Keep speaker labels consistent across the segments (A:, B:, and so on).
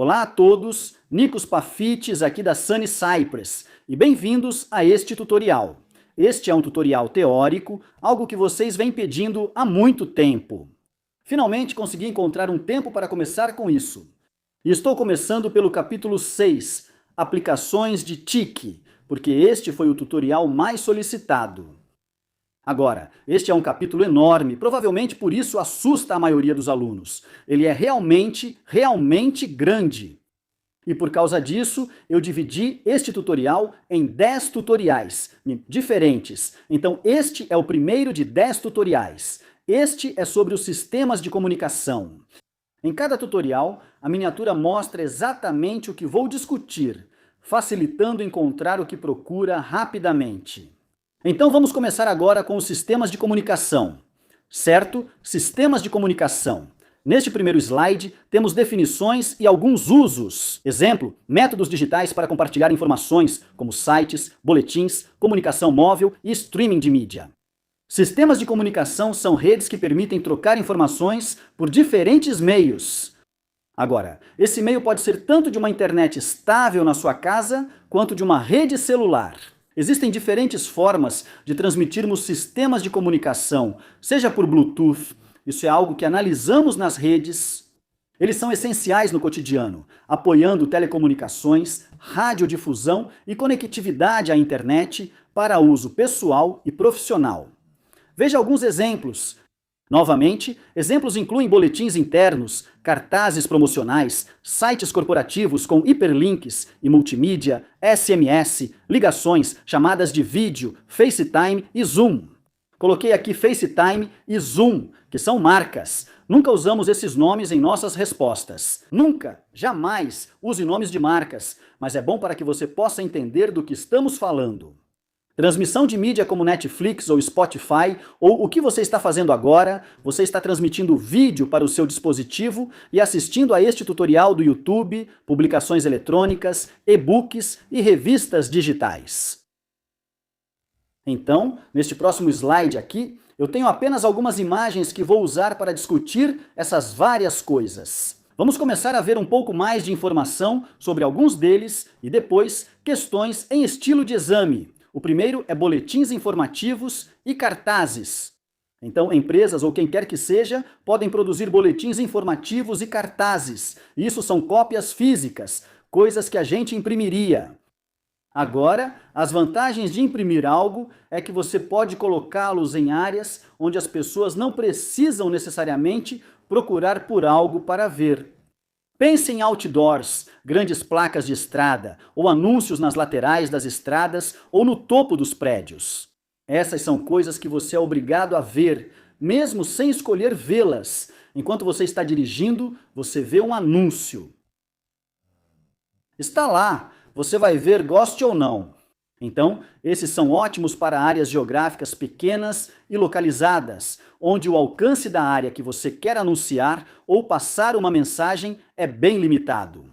A: Olá a todos, Nikos Pafitis aqui da Sunny Cypress e bem-vindos a este tutorial. Este é um tutorial teórico, algo que vocês vêm pedindo há muito tempo. Finalmente consegui encontrar um tempo para começar com isso. E estou começando pelo capítulo 6, Aplicações de TIC, porque este foi o tutorial mais solicitado. Agora, este é um capítulo enorme, provavelmente por isso assusta a maioria dos alunos. Ele é realmente grande. E por causa disso, eu dividi este tutorial em 10 tutoriais diferentes. Então, este é o primeiro de 10 tutoriais. Este é sobre os sistemas de comunicação. Em cada tutorial, a miniatura mostra exatamente o que vou discutir, facilitando encontrar o que procura rapidamente. Então vamos começar agora com os sistemas de comunicação. Certo? Sistemas de comunicação. Neste primeiro slide, temos definições e alguns usos. Exemplo, métodos digitais para compartilhar informações, como sites, boletins, comunicação móvel e streaming de mídia. Sistemas de comunicação são redes que permitem trocar informações por diferentes meios. Agora, esse meio pode ser tanto de uma internet estável na sua casa, quanto de uma rede celular. Existem diferentes formas de transmitirmos sistemas de comunicação, seja por Bluetooth, isso é algo que analisamos nas redes. Eles são essenciais no cotidiano, apoiando telecomunicações, radiodifusão e conectividade à internet para uso pessoal e profissional. Veja alguns exemplos. Novamente, exemplos incluem boletins internos, cartazes promocionais, sites corporativos com hiperlinks e multimídia, SMS, ligações, chamadas de vídeo, FaceTime e Zoom. Coloquei aqui FaceTime e Zoom, que são marcas. Nunca usamos esses nomes em nossas respostas. Nunca, jamais use nomes de marcas, mas é bom para que você possa entender do que estamos falando. Transmissão de mídia como Netflix ou Spotify, ou o que você está fazendo agora, você está transmitindo vídeo para o seu dispositivo e assistindo a este tutorial do YouTube, publicações eletrônicas, e-books e revistas digitais. Então, neste próximo slide aqui, eu tenho apenas algumas imagens que vou usar para discutir essas várias coisas. Vamos começar a ver um pouco mais de informação sobre alguns deles e depois questões em estilo de exame. O primeiro é boletins informativos e cartazes. Então, empresas ou quem quer que seja podem produzir boletins informativos e cartazes. Isso são cópias físicas, coisas que a gente imprimiria. Agora, as vantagens de imprimir algo é que você pode colocá-los em áreas onde as pessoas não precisam necessariamente procurar por algo para ver. Pense em outdoors, grandes placas de estrada, ou anúncios nas laterais das estradas ou no topo dos prédios. Essas são coisas que você é obrigado a ver, mesmo sem escolher vê-las. Enquanto você está dirigindo, você vê um anúncio. Está lá, você vai ver, goste ou não. Então, esses são ótimos para áreas geográficas pequenas e localizadas, onde o alcance da área que você quer anunciar ou passar uma mensagem é bem limitado.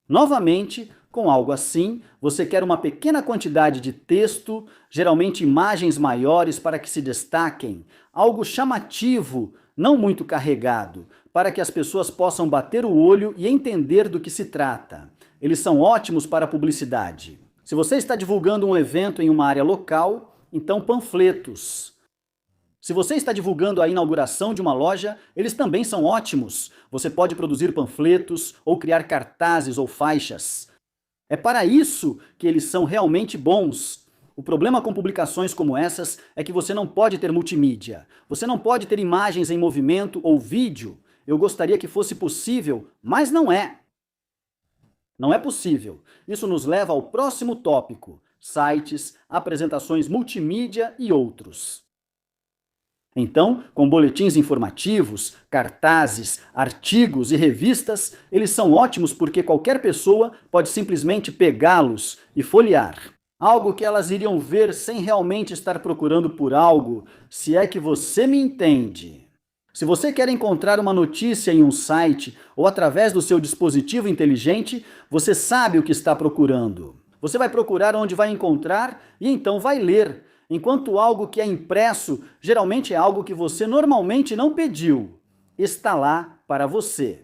A: Novamente, com algo assim, você quer uma pequena quantidade de texto, geralmente imagens maiores para que se destaquem, algo chamativo, não muito carregado, para que as pessoas possam bater o olho e entender do que se trata. Eles são ótimos para publicidade. Se você está divulgando um evento em uma área local, então panfletos. Se você está divulgando a inauguração de uma loja, eles também são ótimos. Você pode produzir panfletos ou criar cartazes ou faixas. É para isso que eles são realmente bons. O problema com publicações como essas é que você não pode ter multimídia. Você não pode ter imagens em movimento ou vídeo. Eu gostaria que fosse possível, mas não é. Não é possível. Isso nos leva ao próximo tópico: sites, apresentações multimídia e outros. Então, com boletins informativos, cartazes, artigos e revistas, eles são ótimos porque qualquer pessoa pode simplesmente pegá-los e folhear. Algo que elas iriam ver sem realmente estar procurando por algo, se é que você me entende. Se você quer encontrar uma notícia em um site ou através do seu dispositivo inteligente, você sabe o que está procurando. Você vai procurar onde vai encontrar e então vai ler, enquanto algo que é impresso geralmente é algo que você normalmente não pediu. Está lá para você.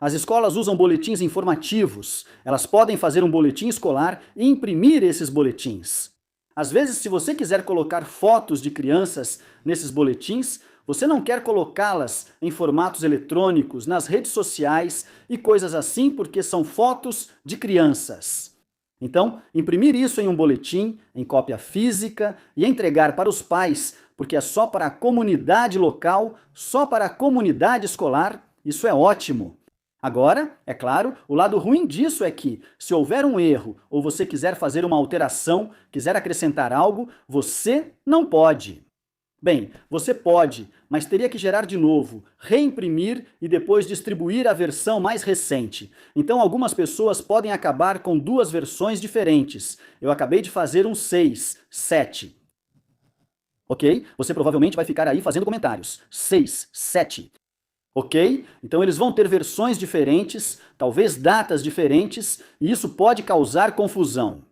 A: As escolas usam boletins informativos. Elas podem fazer um boletim escolar e imprimir esses boletins. Às vezes, se você quiser colocar fotos de crianças nesses boletins, você não quer colocá-las em formatos eletrônicos, nas redes sociais e coisas assim, porque são fotos de crianças. Então, imprimir isso em um boletim, em cópia física, e entregar para os pais, porque é só para a comunidade local, só para a comunidade escolar, isso é ótimo. Agora, é claro, o lado ruim disso é que, se houver um erro ou você quiser fazer uma alteração, quiser acrescentar algo, você não pode. Bem, você pode, mas teria que gerar de novo, reimprimir e depois distribuir a versão mais recente. Então algumas pessoas podem acabar com duas versões diferentes. Eu acabei de fazer um 6, 7. Ok? Você provavelmente vai ficar aí fazendo comentários. 6, 7. Ok? Então eles vão ter versões diferentes, talvez datas diferentes, e isso pode causar confusão.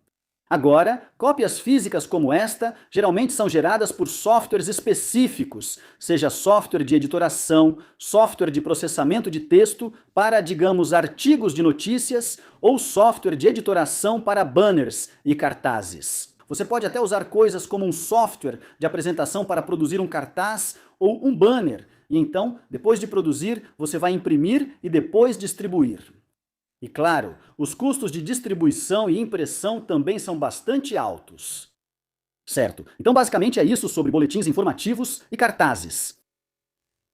A: Agora, cópias físicas como esta geralmente são geradas por softwares específicos, seja software de editoração, software de processamento de texto para, digamos, artigos de notícias ou software de editoração para banners e cartazes. Você pode até usar coisas como um software de apresentação para produzir um cartaz ou um banner, e então, depois de produzir, você vai imprimir e depois distribuir. E claro, os custos de distribuição e impressão também são bastante altos. Certo, então basicamente é isso sobre boletins informativos e cartazes.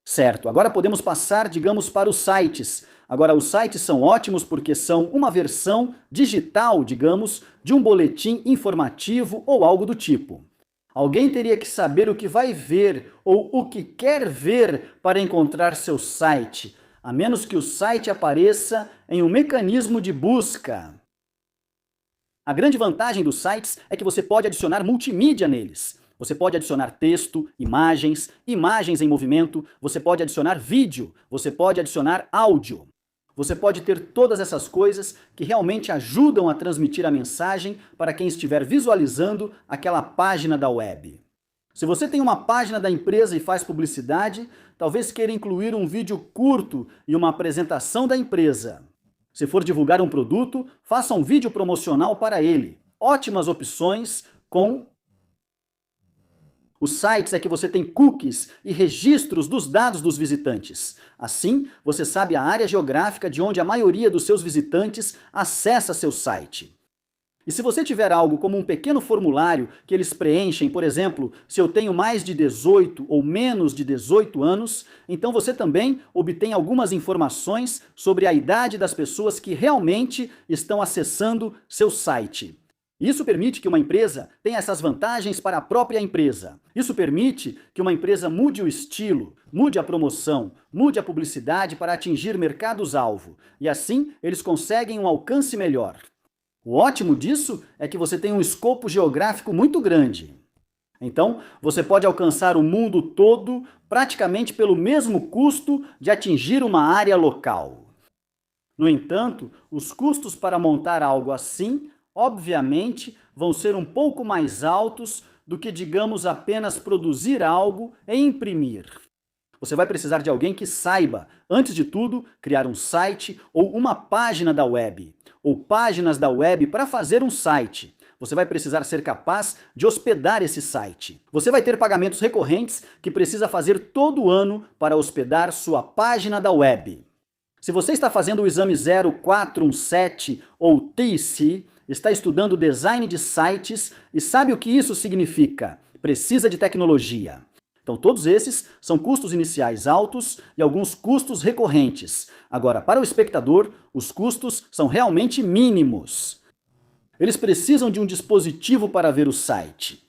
A: Certo, agora podemos passar, digamos, para os sites. Agora, os sites são ótimos porque são uma versão digital, digamos, de um boletim informativo ou algo do tipo. Alguém teria que saber o que vai ver ou o que quer ver para encontrar seu site, a menos que o site apareça em um mecanismo de busca. A grande vantagem dos sites é que você pode adicionar multimídia neles. Você pode adicionar texto, imagens, imagens em movimento, você pode adicionar vídeo, você pode adicionar áudio. Você pode ter todas essas coisas que realmente ajudam a transmitir a mensagem para quem estiver visualizando aquela página da web. Se você tem uma página da empresa e faz publicidade, talvez queira incluir um vídeo curto e uma apresentação da empresa. Se for divulgar um produto, faça um vídeo promocional para ele. Ótimas opções com os sites é que você tem cookies e registros dos dados dos visitantes. Assim, você sabe a área geográfica de onde a maioria dos seus visitantes acessa seu site. E se você tiver algo como um pequeno formulário que eles preenchem, por exemplo, se eu tenho mais de 18 ou menos de 18 anos, então você também obtém algumas informações sobre a idade das pessoas que realmente estão acessando seu site. Isso permite que uma empresa tenha essas vantagens para a própria empresa. Isso permite que uma empresa mude o estilo, mude a promoção, mude a publicidade para atingir mercados-alvo. E assim, eles conseguem um alcance melhor. O ótimo disso é que você tem um escopo geográfico muito grande. Então, você pode alcançar o mundo todo praticamente pelo mesmo custo de atingir uma área local. No entanto, os custos para montar algo assim, obviamente, vão ser um pouco mais altos do que, digamos, apenas produzir algo e imprimir. Você vai precisar de alguém que saiba, antes de tudo, criar um site ou uma página da web, ou páginas da web para fazer um site. Você vai precisar ser capaz de hospedar esse site. Você vai ter pagamentos recorrentes que precisa fazer todo ano para hospedar sua página da web. Se você está fazendo o exame 0417 ou TIC, está estudando design de sites e sabe o que isso significa? Precisa de tecnologia. Então todos esses são custos iniciais altos e alguns custos recorrentes. Agora, para o espectador, os custos são realmente mínimos. Eles precisam de um dispositivo para ver o site.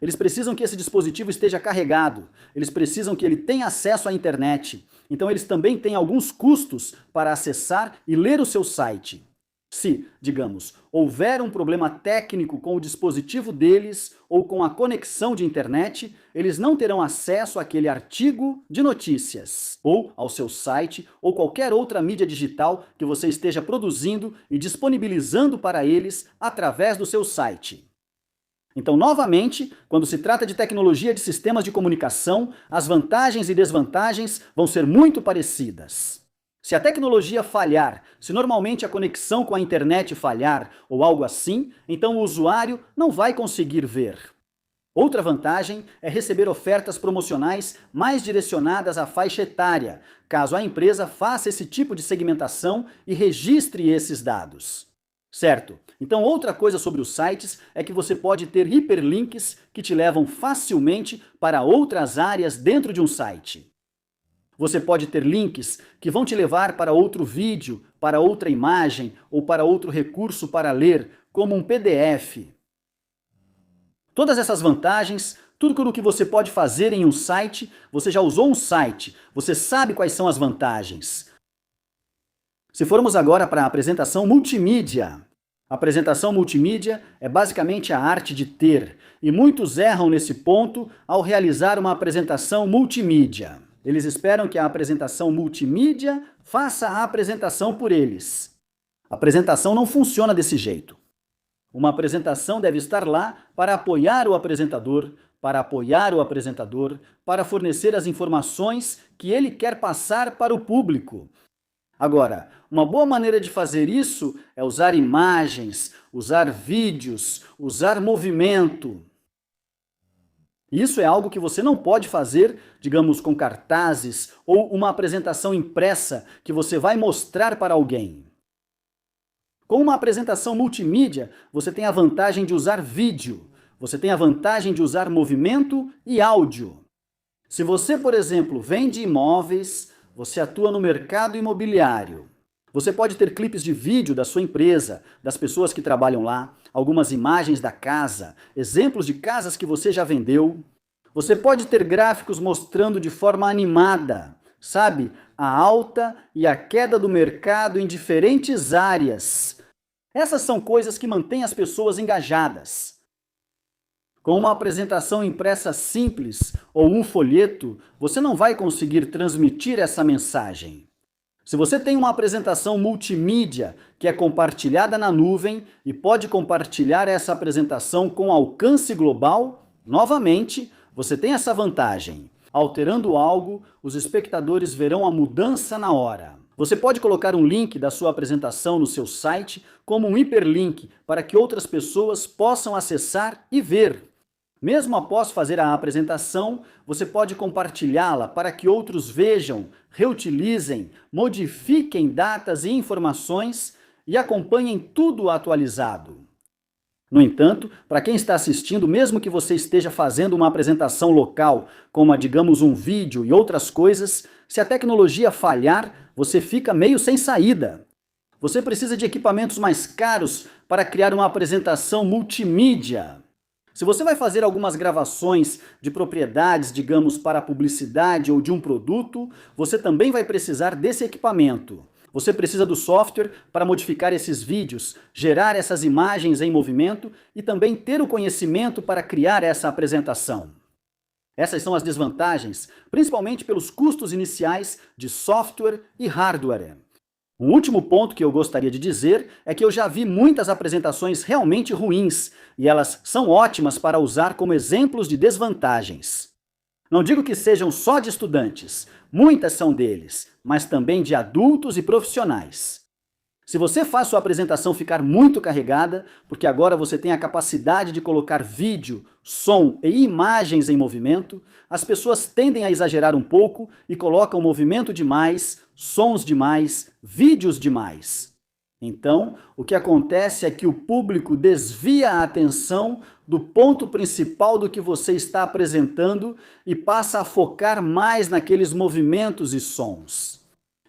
A: Eles precisam que esse dispositivo esteja carregado. Eles precisam que ele tenha acesso à internet. Então eles também têm alguns custos para acessar e ler o seu site. Se, digamos, houver um problema técnico com o dispositivo deles ou com a conexão de internet, eles não terão acesso àquele artigo de notícias, ou ao seu site, ou qualquer outra mídia digital que você esteja produzindo e disponibilizando para eles através do seu site. Então, novamente, quando se trata de tecnologia de sistemas de comunicação, as vantagens e desvantagens vão ser muito parecidas. Se a tecnologia falhar, se normalmente a conexão com a internet falhar ou algo assim, então o usuário não vai conseguir ver. Outra vantagem é receber ofertas promocionais mais direcionadas à faixa etária, caso a empresa faça esse tipo de segmentação e registre esses dados. Certo? Então, outra coisa sobre os sites é que você pode ter hiperlinks que te levam facilmente para outras áreas dentro de um site. Você pode ter links que vão te levar para outro vídeo, para outra imagem ou para outro recurso para ler, como um PDF. Todas essas vantagens, tudo o que você pode fazer em um site, você já usou um site, você sabe quais são as vantagens. Se formos agora para a apresentação multimídia. A apresentação multimídia é basicamente a arte de ter, e muitos erram nesse ponto ao realizar uma apresentação multimídia. Eles esperam que a apresentação multimídia faça a apresentação por eles. A apresentação não funciona desse jeito. Uma apresentação deve estar lá para apoiar o apresentador, para fornecer as informações que ele quer passar para o público. Agora, uma boa maneira de fazer isso é usar imagens, usar vídeos, usar movimento. Isso é algo que você não pode fazer, digamos, com cartazes ou uma apresentação impressa que você vai mostrar para alguém. Com uma apresentação multimídia, você tem a vantagem de usar vídeo, você tem a vantagem de usar movimento e áudio. Se você, por exemplo, vende imóveis, você atua no mercado imobiliário. Você pode ter clipes de vídeo da sua empresa, das pessoas que trabalham lá, algumas imagens da casa, exemplos de casas que você já vendeu. Você pode ter gráficos mostrando de forma animada, sabe, a alta e a queda do mercado em diferentes áreas. Essas são coisas que mantêm as pessoas engajadas. Com uma apresentação impressa simples ou um folheto, você não vai conseguir transmitir essa mensagem. Se você tem uma apresentação multimídia que é compartilhada na nuvem e pode compartilhar essa apresentação com alcance global, novamente, você tem essa vantagem. Alterando algo, os espectadores verão a mudança na hora. Você pode colocar um link da sua apresentação no seu site como um hiperlink para que outras pessoas possam acessar e ver. Mesmo após fazer a apresentação, você pode compartilhá-la para que outros vejam, reutilizem, modifiquem datas e informações e acompanhem tudo atualizado. No entanto, para quem está assistindo, mesmo que você esteja fazendo uma apresentação local, como, digamos, um vídeo e outras coisas, se a tecnologia falhar, você fica meio sem saída. Você precisa de equipamentos mais caros para criar uma apresentação multimídia. Se você vai fazer algumas gravações de propriedades, digamos, para publicidade ou de um produto, você também vai precisar desse equipamento. Você precisa do software para modificar esses vídeos, gerar essas imagens em movimento e também ter o conhecimento para criar essa apresentação. Essas são as desvantagens, principalmente pelos custos iniciais de software e hardware. Um último ponto que eu gostaria de dizer é que eu já vi muitas apresentações realmente ruins, e elas são ótimas para usar como exemplos de desvantagens. Não digo que sejam só de estudantes, muitas são deles, mas também de adultos e profissionais. Se você faz sua apresentação ficar muito carregada, porque agora você tem a capacidade de colocar vídeo, som e imagens em movimento, as pessoas tendem a exagerar um pouco e colocam movimento demais, sons demais, vídeos demais. Então, o que acontece é que o público desvia a atenção do ponto principal do que você está apresentando e passa a focar mais naqueles movimentos e sons.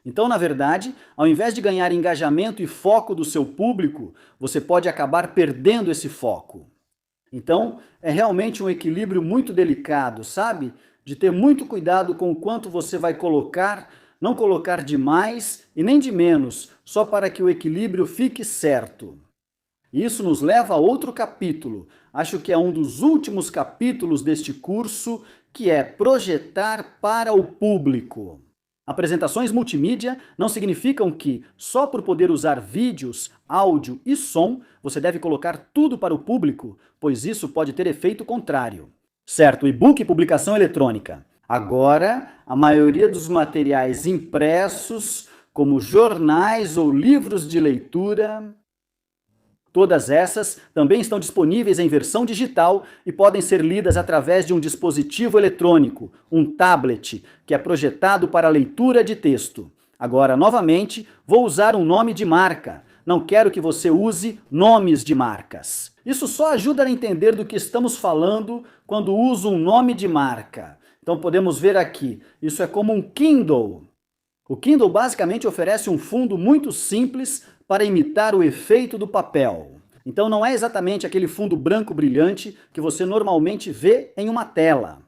A: Então, na verdade, ao invés de ganhar engajamento e foco do seu público, você pode acabar perdendo esse foco. Então, é realmente um equilíbrio muito delicado, sabe? De ter muito cuidado com o quanto você vai colocar, não colocar de mais e nem de menos, só para que o equilíbrio fique certo. Isso nos leva a outro capítulo, acho que é um dos últimos capítulos deste curso, que é projetar para o público. Apresentações multimídia não significam que, só por poder usar vídeos, áudio e som, você deve colocar tudo para o público, pois isso pode ter efeito contrário. Certo, e-book e publicação eletrônica. Agora, a maioria dos materiais impressos como jornais ou livros de leitura. Todas essas também estão disponíveis em versão digital e podem ser lidas através de um dispositivo eletrônico, um tablet, que é projetado para leitura de texto. Agora, novamente, vou usar um nome de marca. Não quero que você use nomes de marcas. Isso só ajuda a entender do que estamos falando quando uso um nome de marca. Então podemos ver aqui, isso é como um Kindle. O Kindle basicamente oferece um fundo muito simples para imitar o efeito do papel. Então não é exatamente aquele fundo branco brilhante que você normalmente vê em uma tela.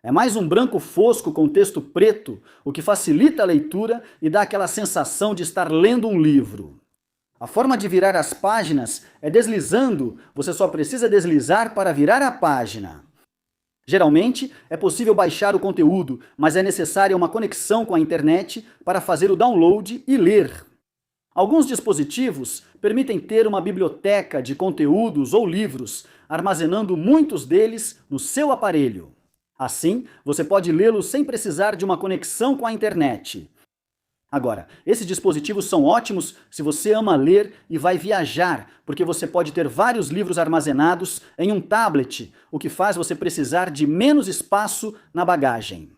A: É mais um branco fosco com texto preto, o que facilita a leitura e dá aquela sensação de estar lendo um livro. A forma de virar as páginas é deslizando, você só precisa deslizar para virar a página. Geralmente, é possível baixar o conteúdo, mas é necessária uma conexão com a internet para fazer o download e ler. Alguns dispositivos permitem ter uma biblioteca de conteúdos ou livros, armazenando muitos deles no seu aparelho. Assim, você pode lê-los sem precisar de uma conexão com a internet. Agora, esses dispositivos são ótimos se você ama ler e vai viajar, porque você pode ter vários livros armazenados em um tablet, o que faz você precisar de menos espaço na bagagem.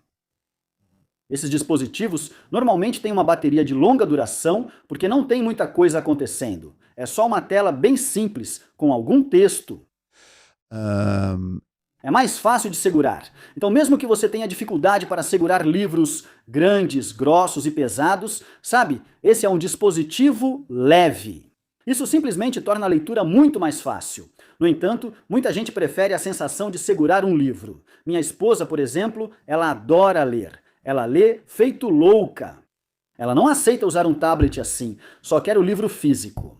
A: Esses dispositivos normalmente têm uma bateria de longa duração, porque não tem muita coisa acontecendo. É só uma tela bem simples, com algum texto. É mais fácil de segurar. Então, mesmo que você tenha dificuldade para segurar livros grandes, grossos e pesados, sabe, esse é um dispositivo leve. Isso simplesmente torna a leitura muito mais fácil. No entanto, muita gente prefere a sensação de segurar um livro. Minha esposa, por exemplo, ela adora ler. Ela lê feito louca. Ela não aceita usar um tablet assim, só quer o livro físico.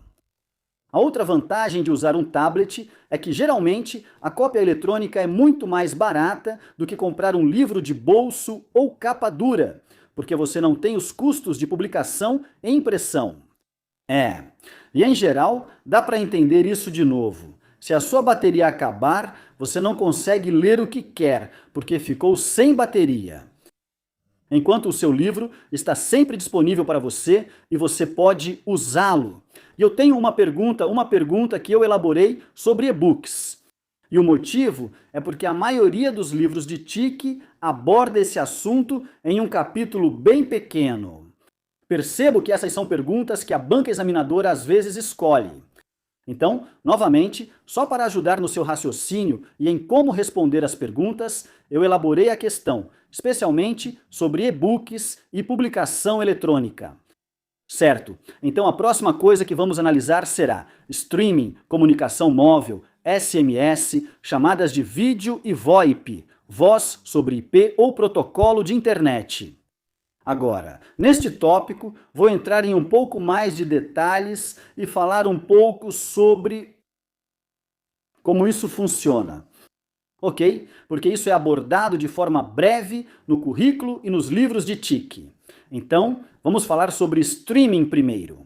A: A outra vantagem de usar um tablet é que, geralmente, a cópia eletrônica é muito mais barata do que comprar um livro de bolso ou capa dura, porque você não tem os custos de publicação e impressão. E em geral, dá para entender isso de novo. Se a sua bateria acabar, você não consegue ler o que quer, porque ficou sem bateria. Enquanto o seu livro está sempre disponível para você e você pode usá-lo. E eu tenho uma pergunta que eu elaborei sobre e-books. E o motivo é porque a maioria dos livros de TIC aborda esse assunto em um capítulo bem pequeno. Percebo que essas são perguntas que a banca examinadora às vezes escolhe. Então, novamente, só para ajudar no seu raciocínio e em como responder as perguntas, eu elaborei a questão, especialmente sobre e-books e publicação eletrônica. Certo, então a próxima coisa que vamos analisar será streaming, comunicação móvel, SMS, chamadas de vídeo e VoIP, voz sobre IP ou protocolo de internet. Agora, neste tópico, vou entrar em um pouco mais de detalhes e falar um pouco sobre como isso funciona. Ok? Porque isso é abordado de forma breve no currículo e nos livros de TIC. Então, vamos falar sobre streaming primeiro.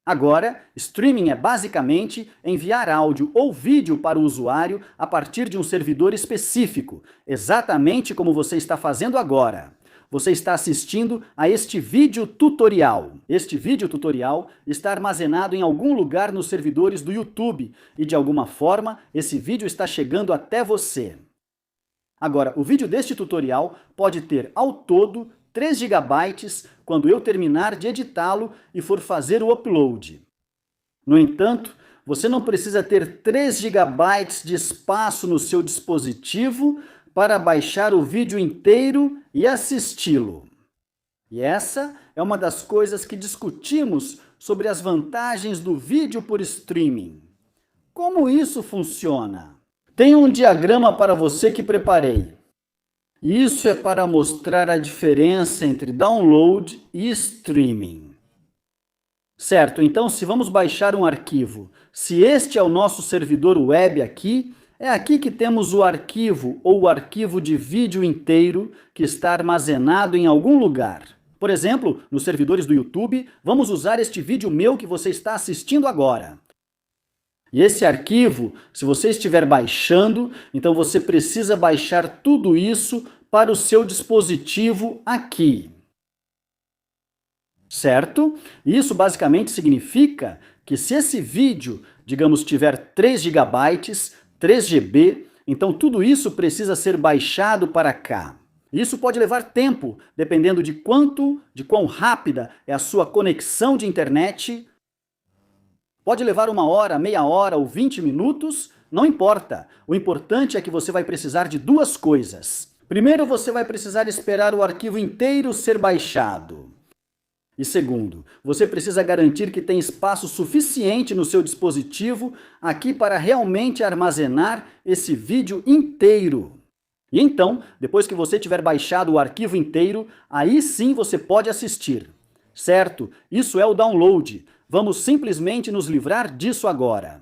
A: Agora, streaming é basicamente enviar áudio ou vídeo para o usuário a partir de um servidor específico, exatamente como você está fazendo agora. Você está assistindo a este vídeo tutorial. Este vídeo tutorial está armazenado em algum lugar nos servidores do YouTube e, de alguma forma, esse vídeo está chegando até você. Agora, o vídeo deste tutorial pode ter, ao todo, 3 GB quando eu terminar de editá-lo e for fazer o upload. No entanto, você não precisa ter 3 GB de espaço no seu dispositivo para baixar o vídeo inteiro e assisti-lo. E essa é uma das coisas que discutimos sobre as vantagens do vídeo por streaming. Como isso funciona? Tem um diagrama para você que preparei. Isso é para mostrar a diferença entre download e streaming. Certo, então se vamos baixar um arquivo, se este é o nosso servidor web aqui, é aqui que temos o arquivo ou o arquivo de vídeo inteiro que está armazenado em algum lugar. Por exemplo, nos servidores do YouTube, vamos usar este vídeo meu que você está assistindo agora. E esse arquivo, se você estiver baixando, então você precisa baixar tudo isso para o seu dispositivo aqui. certo? Isso basicamente significa que se esse vídeo, digamos, tiver 3 gigabytes, 3 GB, então tudo isso precisa ser baixado para cá. Isso pode levar tempo, dependendo de quão rápida é a sua conexão de internet. Pode levar 1 hora, meia hora ou 20 minutos, não importa. O importante é que você vai precisar de 2 coisas. Primeiro, você vai precisar esperar o arquivo inteiro ser baixado. E segundo, você precisa garantir que tem espaço suficiente no seu dispositivo aqui para realmente armazenar esse vídeo inteiro. E então, depois que você tiver baixado o arquivo inteiro, aí sim você pode assistir. Certo? Isso é o download. Vamos simplesmente nos livrar disso agora.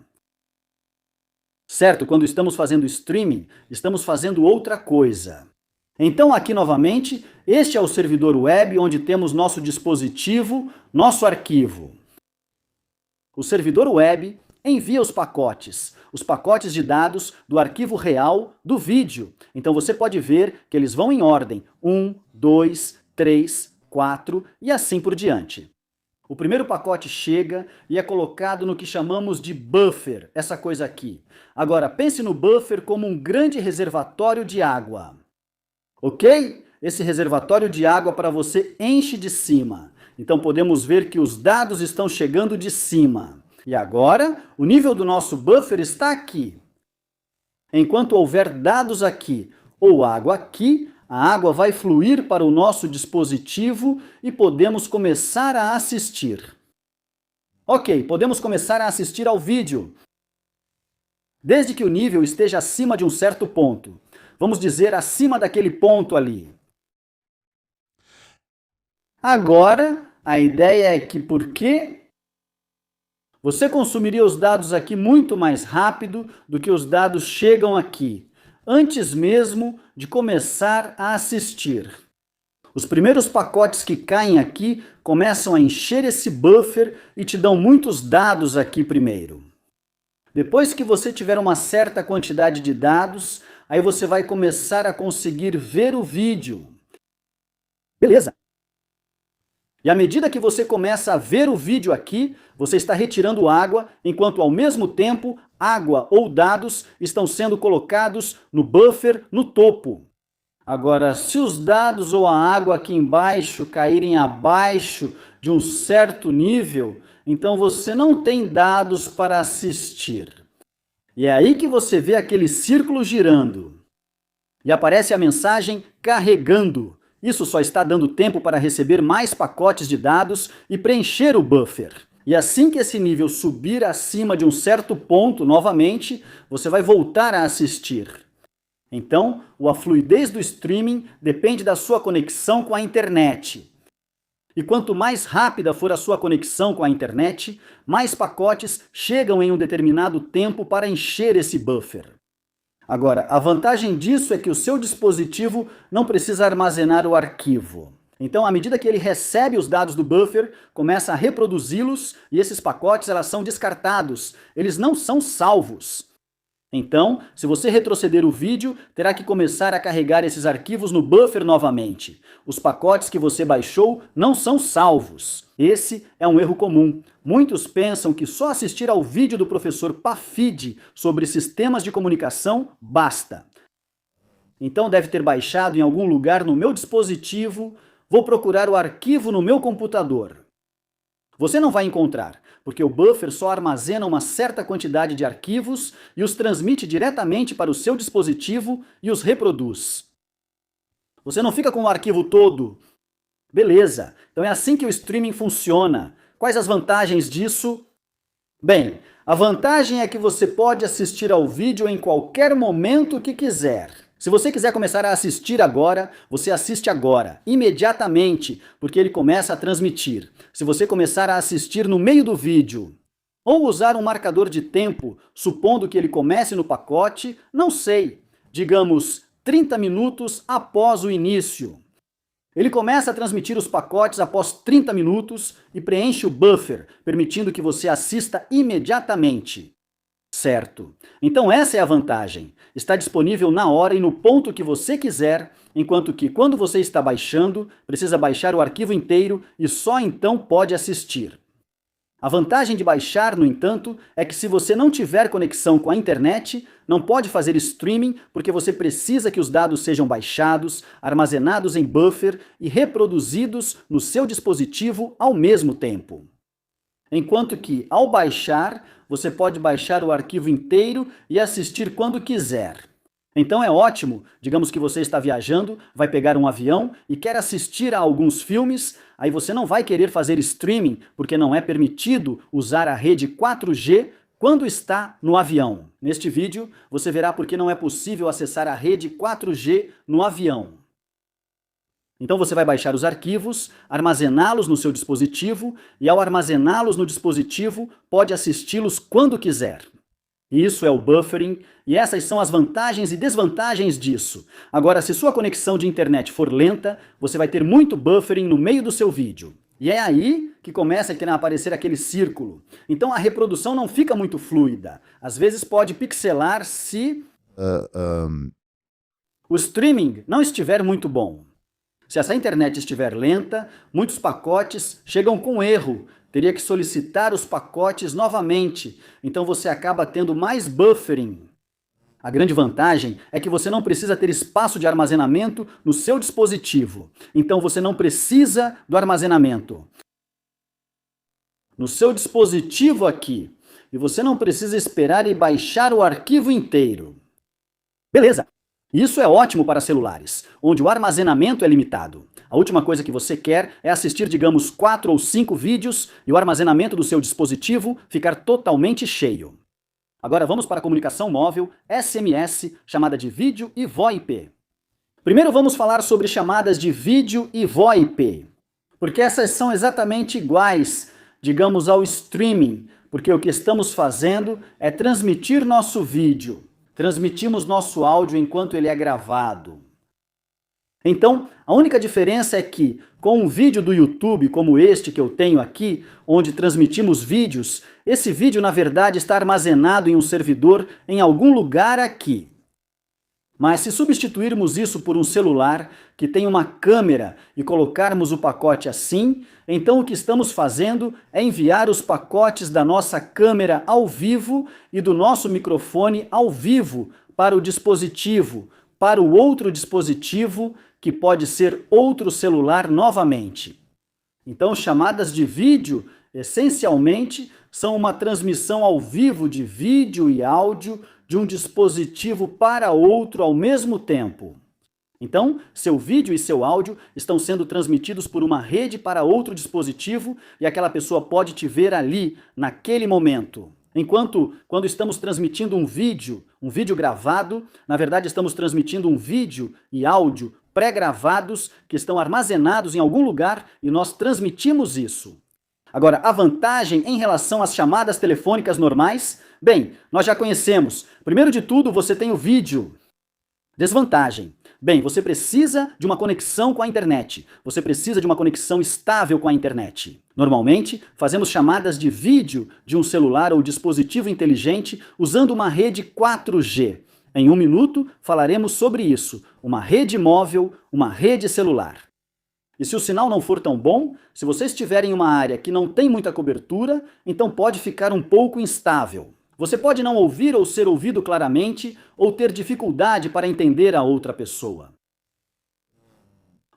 A: Certo, quando estamos fazendo streaming, estamos fazendo outra coisa. Então aqui novamente, este é o servidor web onde temos nosso dispositivo, nosso arquivo. O servidor web envia os pacotes de dados do arquivo real do vídeo. Então você pode ver que eles vão em ordem, 1, 2, 3, 4 e assim por diante. O primeiro pacote chega e é colocado no que chamamos de buffer, essa coisa aqui. Agora, pense no buffer como um grande reservatório de água. Ok? Esse reservatório de água para você enche de cima. Então podemos ver que os dados estão chegando de cima. E agora, o nível do nosso buffer está aqui. Enquanto houver dados aqui ou água aqui, a água vai fluir para o nosso dispositivo e podemos começar a assistir. Ok, podemos começar a assistir ao vídeo. Desde que o nível esteja acima de um certo ponto. Vamos dizer, acima daquele ponto ali. Agora, a ideia é que você consumiria os dados aqui muito mais rápido do que os dados chegam aqui, antes mesmo de começar a assistir. Os primeiros pacotes que caem aqui começam a encher esse buffer e te dão muitos dados aqui primeiro. Depois que você tiver uma certa quantidade de dados, aí você vai começar a conseguir ver o vídeo. Beleza. E à medida que você começa a ver o vídeo aqui, você está retirando água, enquanto ao mesmo tempo, água ou dados estão sendo colocados no buffer no topo. Agora, se os dados ou a água aqui embaixo caírem abaixo de um certo nível, então você não tem dados para assistir. E é aí que você vê aquele círculo girando. E aparece a mensagem carregando. Isso só está dando tempo para receber mais pacotes de dados e preencher o buffer. E assim que esse nível subir acima de um certo ponto novamente, você vai voltar a assistir. Então, a fluidez do streaming depende da sua conexão com a internet. E quanto mais rápida for a sua conexão com a internet, mais pacotes chegam em um determinado tempo para encher esse buffer. Agora, a vantagem disso é que o seu dispositivo não precisa armazenar o arquivo. Então, à medida que ele recebe os dados do buffer, começa a reproduzi-los e esses pacotes são descartados. Eles não são salvos. Então, se você retroceder o vídeo, terá que começar a carregar esses arquivos no buffer novamente. Os pacotes que você baixou não são salvos. Esse é um erro comum. Muitos pensam que só assistir ao vídeo do professor Pafid sobre sistemas de comunicação basta. Então deve ter baixado em algum lugar no meu dispositivo, vou procurar o arquivo no meu computador. Você não vai encontrar, porque o buffer só armazena uma certa quantidade de arquivos e os transmite diretamente para o seu dispositivo e os reproduz. Você não fica com o arquivo todo. Beleza, então é assim que o streaming funciona. Quais as vantagens disso? Bem, a vantagem é que você pode assistir ao vídeo em qualquer momento que quiser. Se você quiser começar a assistir agora, você assiste agora, imediatamente, porque ele começa a transmitir. Se você começar a assistir no meio do vídeo, ou usar um marcador de tempo, supondo que ele comece no pacote, não sei, digamos 30 minutos após o início. Ele começa a transmitir os pacotes após 30 minutos e preenche o buffer, permitindo que você assista imediatamente. Certo. Então essa é a vantagem. Está disponível na hora e no ponto que você quiser, enquanto que quando você está baixando, precisa baixar o arquivo inteiro e só então pode assistir. A vantagem de baixar, no entanto, é que se você não tiver conexão com a internet, não pode fazer streaming porque você precisa que os dados sejam baixados, armazenados em buffer e reproduzidos no seu dispositivo ao mesmo tempo. Enquanto que, ao baixar, você pode baixar o arquivo inteiro e assistir quando quiser. Então é ótimo, digamos que você está viajando, vai pegar um avião e quer assistir a alguns filmes, aí você não vai querer fazer streaming, porque não é permitido usar a rede 4G quando está no avião. Neste vídeo, você verá por que não é possível acessar a rede 4G no avião. Então você vai baixar os arquivos, armazená-los no seu dispositivo, e ao armazená-los no dispositivo, pode assisti-los quando quiser. Isso é o buffering, e essas são as vantagens e desvantagens disso. Agora, se sua conexão de internet for lenta, você vai ter muito buffering no meio do seu vídeo. E é aí que começa a aparecer aquele círculo. Então a reprodução não fica muito fluida. Às vezes pode pixelar se o streaming não estiver muito bom. Se essa internet estiver lenta, muitos pacotes chegam com erro. Teria que solicitar os pacotes novamente, então você acaba tendo mais buffering. A grande vantagem é que você não precisa ter espaço de armazenamento no seu dispositivo, então você não precisa do armazenamento no seu dispositivo aqui, e você não precisa esperar e baixar o arquivo inteiro. Beleza! Isso é ótimo para celulares, onde o armazenamento é limitado. A última coisa que você quer é assistir, digamos, 4 ou 5 vídeos e o armazenamento do seu dispositivo ficar totalmente cheio. Agora vamos para a comunicação móvel SMS, chamada de vídeo e VoIP. Primeiro vamos falar sobre chamadas de vídeo e VoIP, porque essas são exatamente iguais, digamos, ao streaming, porque o que estamos fazendo é transmitir nosso vídeo. Transmitimos nosso áudio enquanto ele é gravado. Então, a única diferença é que, com um vídeo do YouTube como este que eu tenho aqui, onde transmitimos vídeos, esse vídeo na verdade está armazenado em um servidor em algum lugar aqui. Mas se substituirmos isso por um celular que tem uma câmera e colocarmos o pacote assim, então o que estamos fazendo é enviar os pacotes da nossa câmera ao vivo e do nosso microfone ao vivo para o dispositivo, para o outro dispositivo, que pode ser outro celular novamente. Então, chamadas de vídeo, essencialmente, são uma transmissão ao vivo de vídeo e áudio de um dispositivo para outro ao mesmo tempo. Então, seu vídeo e seu áudio estão sendo transmitidos por uma rede para outro dispositivo e aquela pessoa pode te ver ali, naquele momento. Enquanto, quando estamos transmitindo um vídeo gravado, na verdade estamos transmitindo um vídeo e áudio pré-gravados que estão armazenados em algum lugar e nós transmitimos isso. Agora, a vantagem em relação às chamadas telefônicas normais, bem, nós já conhecemos. Primeiro de tudo, você tem o vídeo. Desvantagem. Bem, você precisa de uma conexão com a internet. Você precisa de uma conexão estável com a internet. Normalmente, fazemos chamadas de vídeo de um celular ou dispositivo inteligente usando uma rede 4G. Em 1 minuto, falaremos sobre isso. Uma rede móvel, uma rede celular. E se o sinal não for tão bom, se você estiver em uma área que não tem muita cobertura, então pode ficar um pouco instável. Você pode não ouvir ou ser ouvido claramente, ou ter dificuldade para entender a outra pessoa.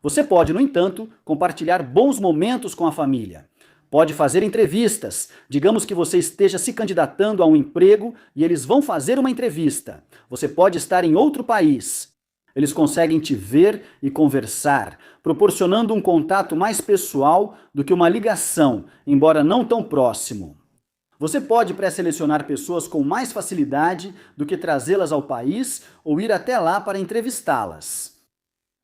A: Você pode, no entanto, compartilhar bons momentos com a família. Pode fazer entrevistas. Digamos que você esteja se candidatando a um emprego e eles vão fazer uma entrevista. Você pode estar em outro país. Eles conseguem te ver e conversar, proporcionando um contato mais pessoal do que uma ligação, embora não tão próximo. Você pode pré-selecionar pessoas com mais facilidade do que trazê-las ao país ou ir até lá para entrevistá-las.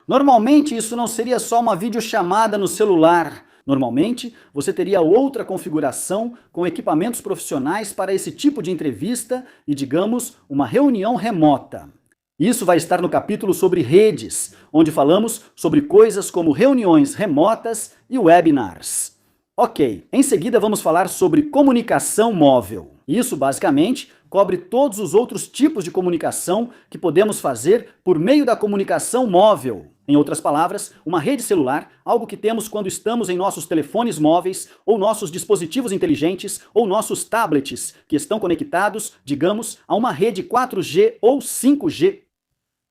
A: Normalmente, isso não seria só uma videochamada no celular. Normalmente, você teria outra configuração com equipamentos profissionais para esse tipo de entrevista e, digamos, uma reunião remota. Isso vai estar no capítulo sobre redes, onde falamos sobre coisas como reuniões remotas e webinars. Ok, em seguida vamos falar sobre comunicação móvel. Isso, basicamente, cobre todos os outros tipos de comunicação que podemos fazer por meio da comunicação móvel. Em outras palavras, uma rede celular, algo que temos quando estamos em nossos telefones móveis, ou nossos dispositivos inteligentes, ou nossos tablets, que estão conectados, digamos, a uma rede 4G ou 5G.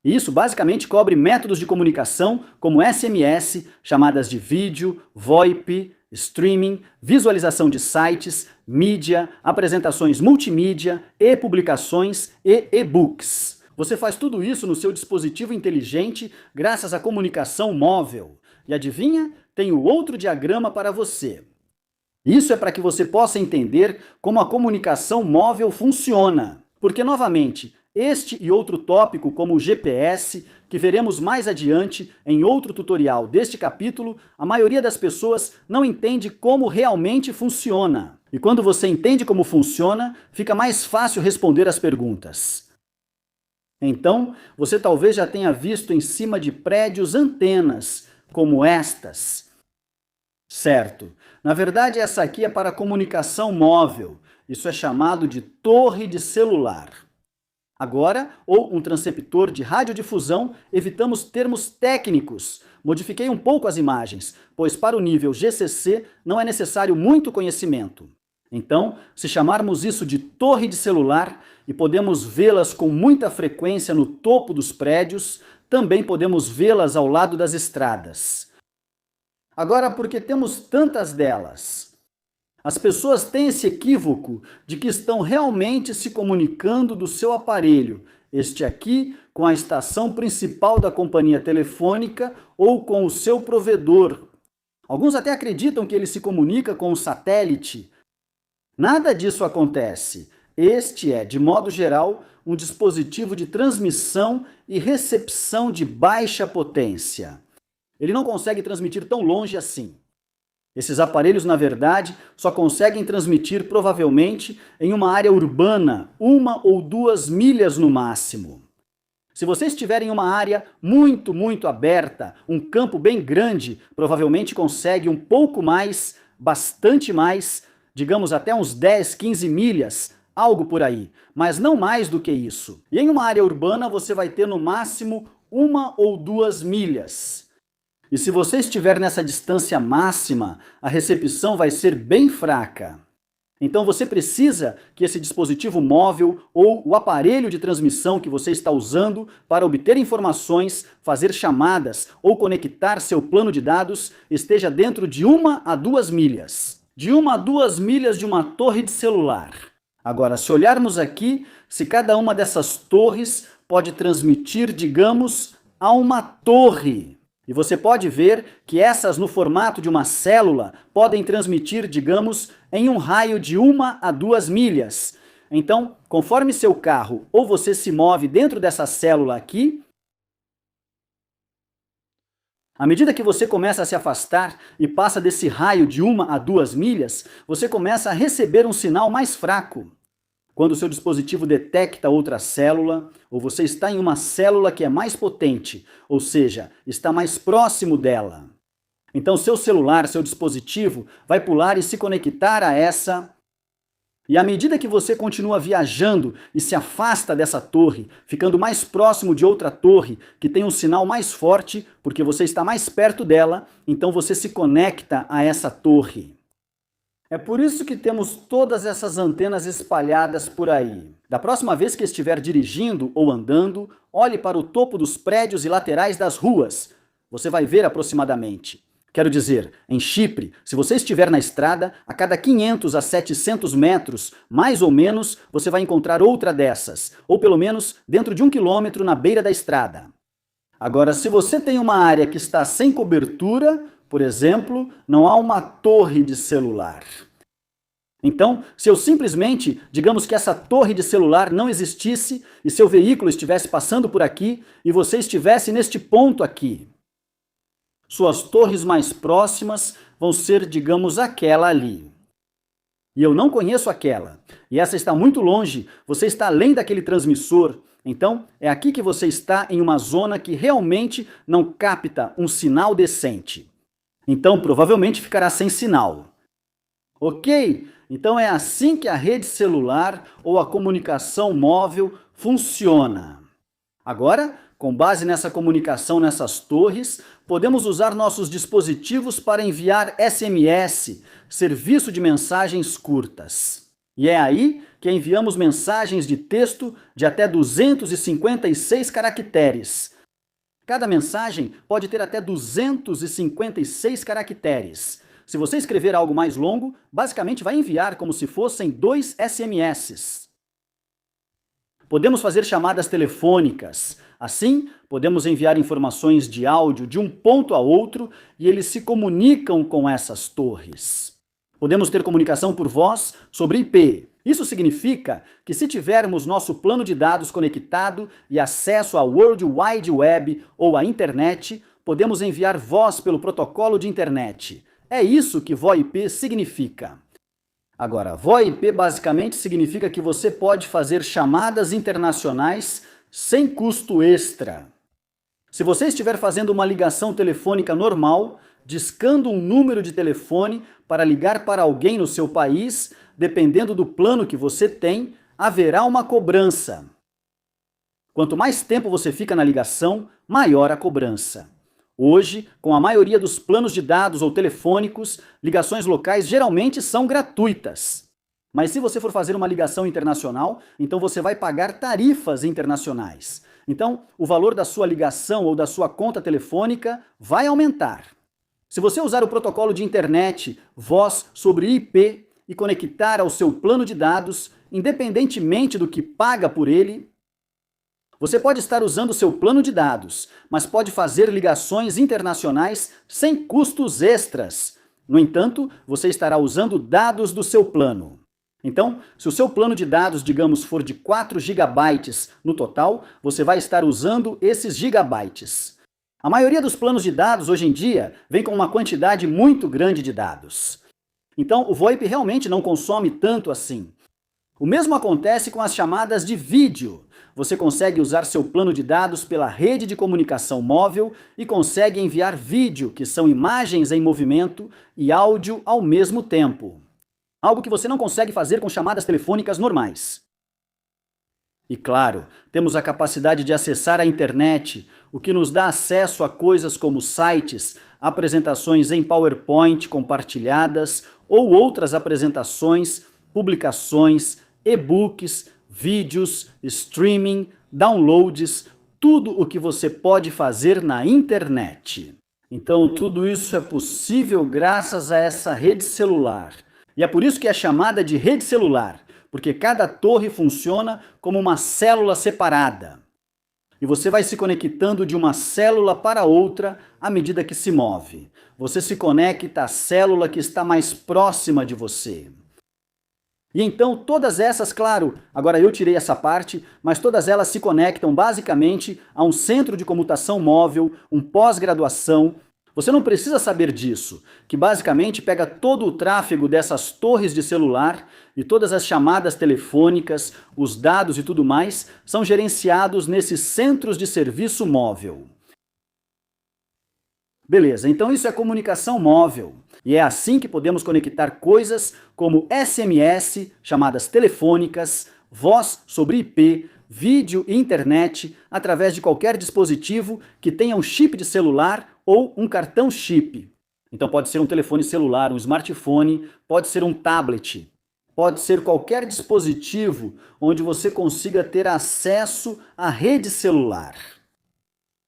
A: Isso basicamente cobre métodos de comunicação como SMS, chamadas de vídeo, VoIP, streaming, visualização de sites, mídia, apresentações multimídia, e-publicações e e-books. Você faz tudo isso no seu dispositivo inteligente graças à comunicação móvel. E adivinha? Tenho outro diagrama para você. Isso é para que você possa entender como a comunicação móvel funciona. Porque, novamente, este e outro tópico, como o GPS, que veremos mais adiante em outro tutorial deste capítulo, a maioria das pessoas não entende como realmente funciona. E quando você entende como funciona, fica mais fácil responder as perguntas. Então, você talvez já tenha visto em cima de prédios antenas, como estas. Certo. Na verdade, essa aqui é para comunicação móvel. Isso é chamado de torre de celular. Agora, ou um transceptor de radiodifusão, evitamos termos técnicos. Modifiquei um pouco as imagens, pois para o nível GCC não é necessário muito conhecimento. Então, se chamarmos isso de torre de celular e podemos vê-las com muita frequência no topo dos prédios, também podemos vê-las ao lado das estradas. Agora, por que temos tantas delas? As pessoas têm esse equívoco de que estão realmente se comunicando do seu aparelho, este aqui com a estação principal da companhia telefônica ou com o seu provedor. Alguns até acreditam que ele se comunica com o satélite. Nada disso acontece. Este é, de modo geral, um dispositivo de transmissão e recepção de baixa potência. Ele não consegue transmitir tão longe assim. Esses aparelhos, na verdade, só conseguem transmitir provavelmente em uma área urbana, 1 ou 2 milhas no máximo. Se você estiver em uma área muito aberta, um campo bem grande, provavelmente consegue um pouco mais, bastante mais, digamos até uns 10, 15 milhas, algo por aí, mas não mais do que isso. E em uma área urbana você vai ter no máximo 1 ou 2 milhas. E se você estiver nessa distância máxima, a recepção vai ser bem fraca. Então você precisa que esse dispositivo móvel ou o aparelho de transmissão que você está usando para obter informações, fazer chamadas ou conectar seu plano de dados esteja dentro de 1 a 2 milhas. De 1 a 2 milhas de uma torre de celular. Agora, se olharmos aqui, se cada uma dessas torres pode transmitir, digamos, a uma torre. E você pode ver que essas, no formato de uma célula, podem transmitir, digamos, em um raio de 1 a 2 milhas. Então, conforme seu carro ou você se move dentro dessa célula aqui, à medida que você começa a se afastar e passa desse raio de 1 a 2 milhas, você começa a receber um sinal mais fraco. Quando o seu dispositivo detecta outra célula, ou você está em uma célula que é mais potente, ou seja, está mais próximo dela. Então seu celular, seu dispositivo, vai pular e se conectar a essa. E à medida que você continua viajando e se afasta dessa torre, ficando mais próximo de outra torre que tem um sinal mais forte, porque você está mais perto dela, então você se conecta a essa torre. É por isso que temos todas essas antenas espalhadas por aí. Da próxima vez que estiver dirigindo ou andando, olhe para o topo dos prédios e laterais das ruas. Você vai ver aproximadamente. Quero dizer, em Chipre, se você estiver na estrada, a cada 500 a 700 metros, mais ou menos, você vai encontrar outra dessas, ou pelo menos dentro de 1 quilômetro na beira da estrada. Agora, se você tem uma área que está sem cobertura, por exemplo, não há uma torre de celular. Então, se eu simplesmente, digamos que essa torre de celular não existisse e seu veículo estivesse passando por aqui e você estivesse neste ponto aqui, suas torres mais próximas vão ser, digamos, aquela ali. E eu não conheço aquela, e essa está muito longe, você está além daquele transmissor. Então, é aqui que você está em uma zona que realmente não capta um sinal decente. Então, provavelmente ficará sem sinal. Ok? Então é assim que a rede celular ou a comunicação móvel funciona. Agora, Com base nessa comunicação nessas torres, podemos usar nossos dispositivos para enviar SMS, serviço de mensagens curtas. E é aí que enviamos mensagens de texto de até 256 caracteres. Cada mensagem pode ter até 256 caracteres. Se você escrever algo mais longo, basicamente vai enviar como se fossem 2 SMS. Podemos fazer chamadas telefônicas. Assim, podemos enviar informações de áudio de um ponto a outro e eles se comunicam com essas torres. Podemos ter comunicação por voz sobre IP. Isso significa que se tivermos nosso plano de dados conectado e acesso ao World Wide Web ou à internet, podemos enviar voz pelo protocolo de internet. É isso que VoIP significa. Agora, VoIP basicamente significa que você pode fazer chamadas internacionais sem custo extra. Se você estiver fazendo uma ligação telefônica normal, discando um número de telefone para ligar para alguém no seu país, dependendo do plano que você tem, haverá uma cobrança. Quanto mais tempo você fica na ligação, maior a cobrança. Hoje, com a maioria dos planos de dados ou telefônicos, ligações locais geralmente são gratuitas. Mas se você for fazer uma ligação internacional, então você vai pagar tarifas internacionais. Então, o valor da sua ligação ou da sua conta telefônica vai aumentar. Se você usar o protocolo de internet, voz sobre IP e conectar ao seu plano de dados, independentemente do que paga por ele, você pode estar usando o seu plano de dados, mas pode fazer ligações internacionais sem custos extras. No entanto, você estará usando dados do seu plano. Então, se o seu plano de dados, digamos, for de 4 GB no total, você vai estar usando esses gigabytes. A maioria dos planos de dados hoje em dia vem com uma quantidade muito grande de dados. Então, o VoIP realmente não consome tanto assim. O mesmo acontece com as chamadas de vídeo. Você consegue usar seu plano de dados pela rede de comunicação móvel e consegue enviar vídeo, que são imagens em movimento, e áudio ao mesmo tempo. Algo que você não consegue fazer com chamadas telefônicas normais. E claro, temos a capacidade de acessar a internet, o que nos dá acesso a coisas como sites, apresentações em PowerPoint compartilhadas ou outras apresentações, publicações, e-books, vídeos, streaming, downloads, tudo o que você pode fazer na internet. Então, tudo isso é possível graças a essa rede celular. E é por isso que é chamada de rede celular, porque cada torre funciona como uma célula separada. E você vai se conectando de uma célula para outra à medida que se move. Você se conecta à célula que está mais próxima de você. E então todas essas, claro, agora eu tirei essa parte, mas todas elas se conectam basicamente a um centro de comutação móvel, um pós-graduação. Você não precisa saber disso, que basicamente pega todo o tráfego dessas torres de celular e todas as chamadas telefônicas, os dados e tudo mais, são gerenciados nesses centros de serviço móvel. Beleza, então isso é comunicação móvel. E é assim que podemos conectar coisas como SMS, chamadas telefônicas, voz sobre IP, vídeo e internet, através de qualquer dispositivo que tenha um chip de celular ou um cartão chip. Então pode ser um telefone celular, um smartphone, pode ser um tablet, pode ser qualquer dispositivo onde você consiga ter acesso à rede celular.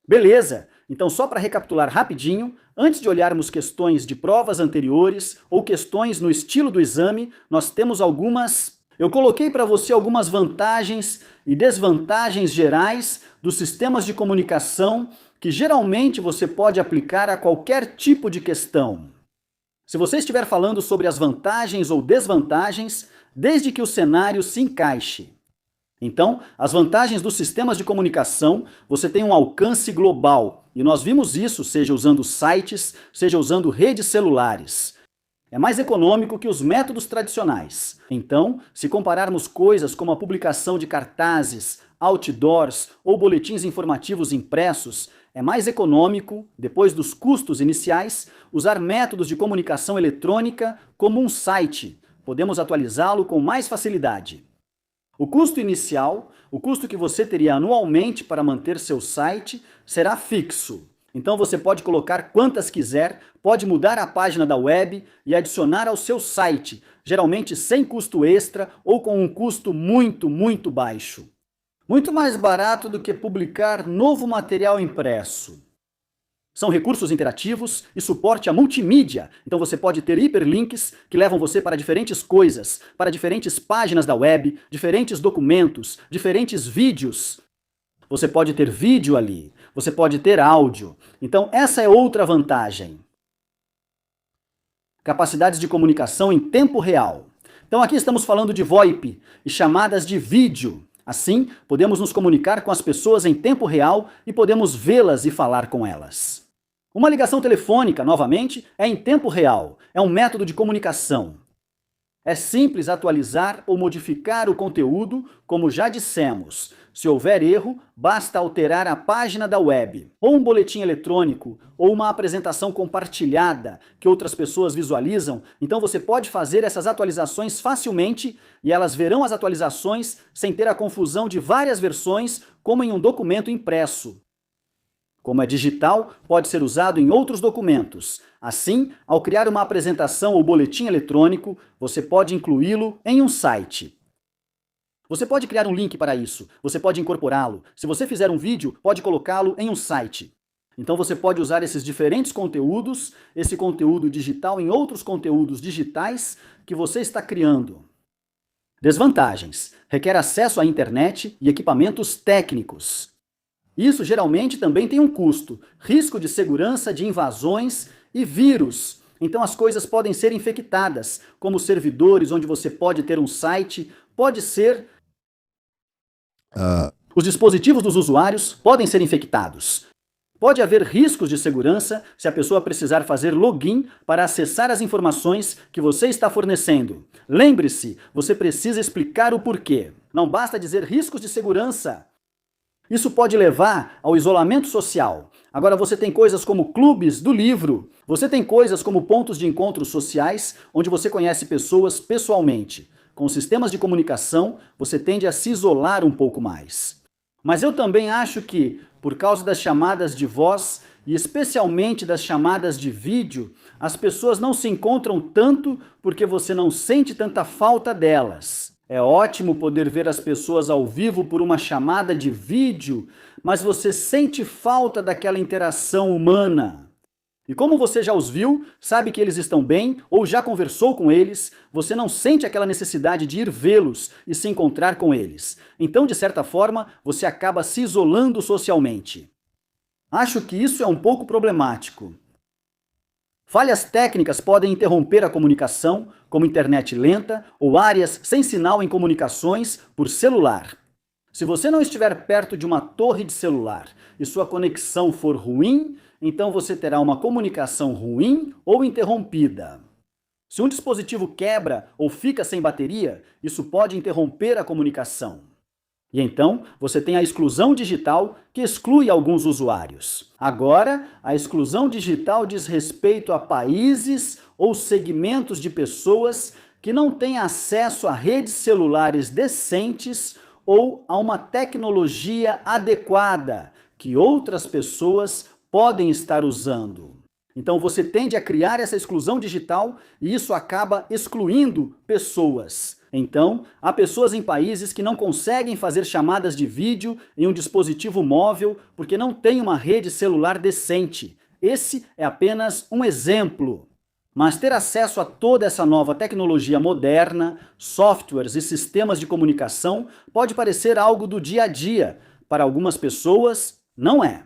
A: Beleza! Então, só para recapitular rapidinho, antes de olharmos questões de provas anteriores ou questões no estilo do exame, nós temos algumas... Eu coloquei para você algumas vantagens e desvantagens gerais dos sistemas de comunicação que geralmente você pode aplicar a qualquer tipo de questão. Se você estiver falando sobre as vantagens ou desvantagens, desde que o cenário se encaixe. Então, as vantagens dos sistemas de comunicação, você tem um alcance global, e nós vimos isso, seja usando sites, seja usando redes celulares. É mais econômico que os métodos tradicionais. Então, se compararmos coisas como a publicação de cartazes, outdoors ou boletins informativos impressos, é mais econômico, depois dos custos iniciais, usar métodos de comunicação eletrônica como um site. Podemos atualizá-lo com mais facilidade. O custo inicial, o custo que você teria anualmente para manter seu site, será fixo. Então você pode colocar quantas quiser, pode mudar a página da web e adicionar ao seu site, geralmente sem custo extra ou com um custo muito baixo. Muito mais barato do que publicar novo material impresso. São recursos interativos e suporte a multimídia. Então você pode ter hiperlinks que levam você para diferentes coisas, para diferentes páginas da web, diferentes documentos, diferentes vídeos. Você pode ter vídeo ali, você pode ter áudio. Então essa é outra vantagem. Capacidades de comunicação em tempo real. Então aqui estamos falando de VoIP e chamadas de vídeo. Assim, podemos nos comunicar com as pessoas em tempo real e podemos vê-las e falar com elas. Uma ligação telefônica, novamente, é em tempo real, é um método de comunicação. É simples atualizar ou modificar o conteúdo, como já dissemos. Se houver erro, basta alterar a página da web, ou um boletim eletrônico, ou uma apresentação compartilhada que outras pessoas visualizam, então você pode fazer essas atualizações facilmente e elas verão as atualizações sem ter a confusão de várias versões, como em um documento impresso. Como é digital, pode ser usado em outros documentos. Assim, ao criar uma apresentação ou boletim eletrônico, você pode incluí-lo em um site. Você pode criar um link para isso, você pode incorporá-lo. Se você fizer um vídeo, pode colocá-lo em um site. Então você pode usar esses diferentes conteúdos, esse conteúdo digital em outros conteúdos digitais que você está criando. Desvantagens: requer acesso à internet e equipamentos técnicos. Isso geralmente também tem um custo, risco de segurança de invasões e vírus. Então as coisas podem ser infectadas, como servidores onde você pode ter um site, pode ser... Os dispositivos dos usuários podem ser infectados. Pode haver riscos de segurança se a pessoa precisar fazer login para acessar as informações que você está fornecendo. Lembre-se, você precisa explicar o porquê. Não basta dizer riscos de segurança. Isso pode levar ao isolamento social. Agora você tem coisas como clubes do livro. Você tem coisas como pontos de encontros sociais, onde você conhece pessoas pessoalmente. Com sistemas de comunicação, você tende a se isolar um pouco mais. Mas eu também acho que, por causa das chamadas de voz, e especialmente das chamadas de vídeo, as pessoas não se encontram tanto porque você não sente tanta falta delas. É ótimo poder ver as pessoas ao vivo por uma chamada de vídeo, mas você sente falta daquela interação humana. E como você já os viu, sabe que eles estão bem ou já conversou com eles, você não sente aquela necessidade de ir vê-los e se encontrar com eles. Então, de certa forma, você acaba se isolando socialmente. Acho que isso é um pouco problemático. Falhas técnicas podem interromper a comunicação, como internet lenta ou áreas sem sinal em comunicações por celular. Se você não estiver perto de uma torre de celular e sua conexão for ruim, então você terá uma comunicação ruim ou interrompida. Se um dispositivo quebra ou fica sem bateria, isso pode interromper a comunicação. E então, você tem a exclusão digital, que exclui alguns usuários. Agora, a exclusão digital diz respeito a países ou segmentos de pessoas que não têm acesso a redes celulares decentes ou a uma tecnologia adequada que outras pessoas podem estar usando. Então você tende a criar essa exclusão digital e isso acaba excluindo pessoas. Então, há pessoas em países que não conseguem fazer chamadas de vídeo em um dispositivo móvel porque não tem uma rede celular decente. Esse é apenas um exemplo. Mas ter acesso a toda essa nova tecnologia moderna, softwares e sistemas de comunicação pode parecer algo do dia a dia. Para algumas pessoas, não é.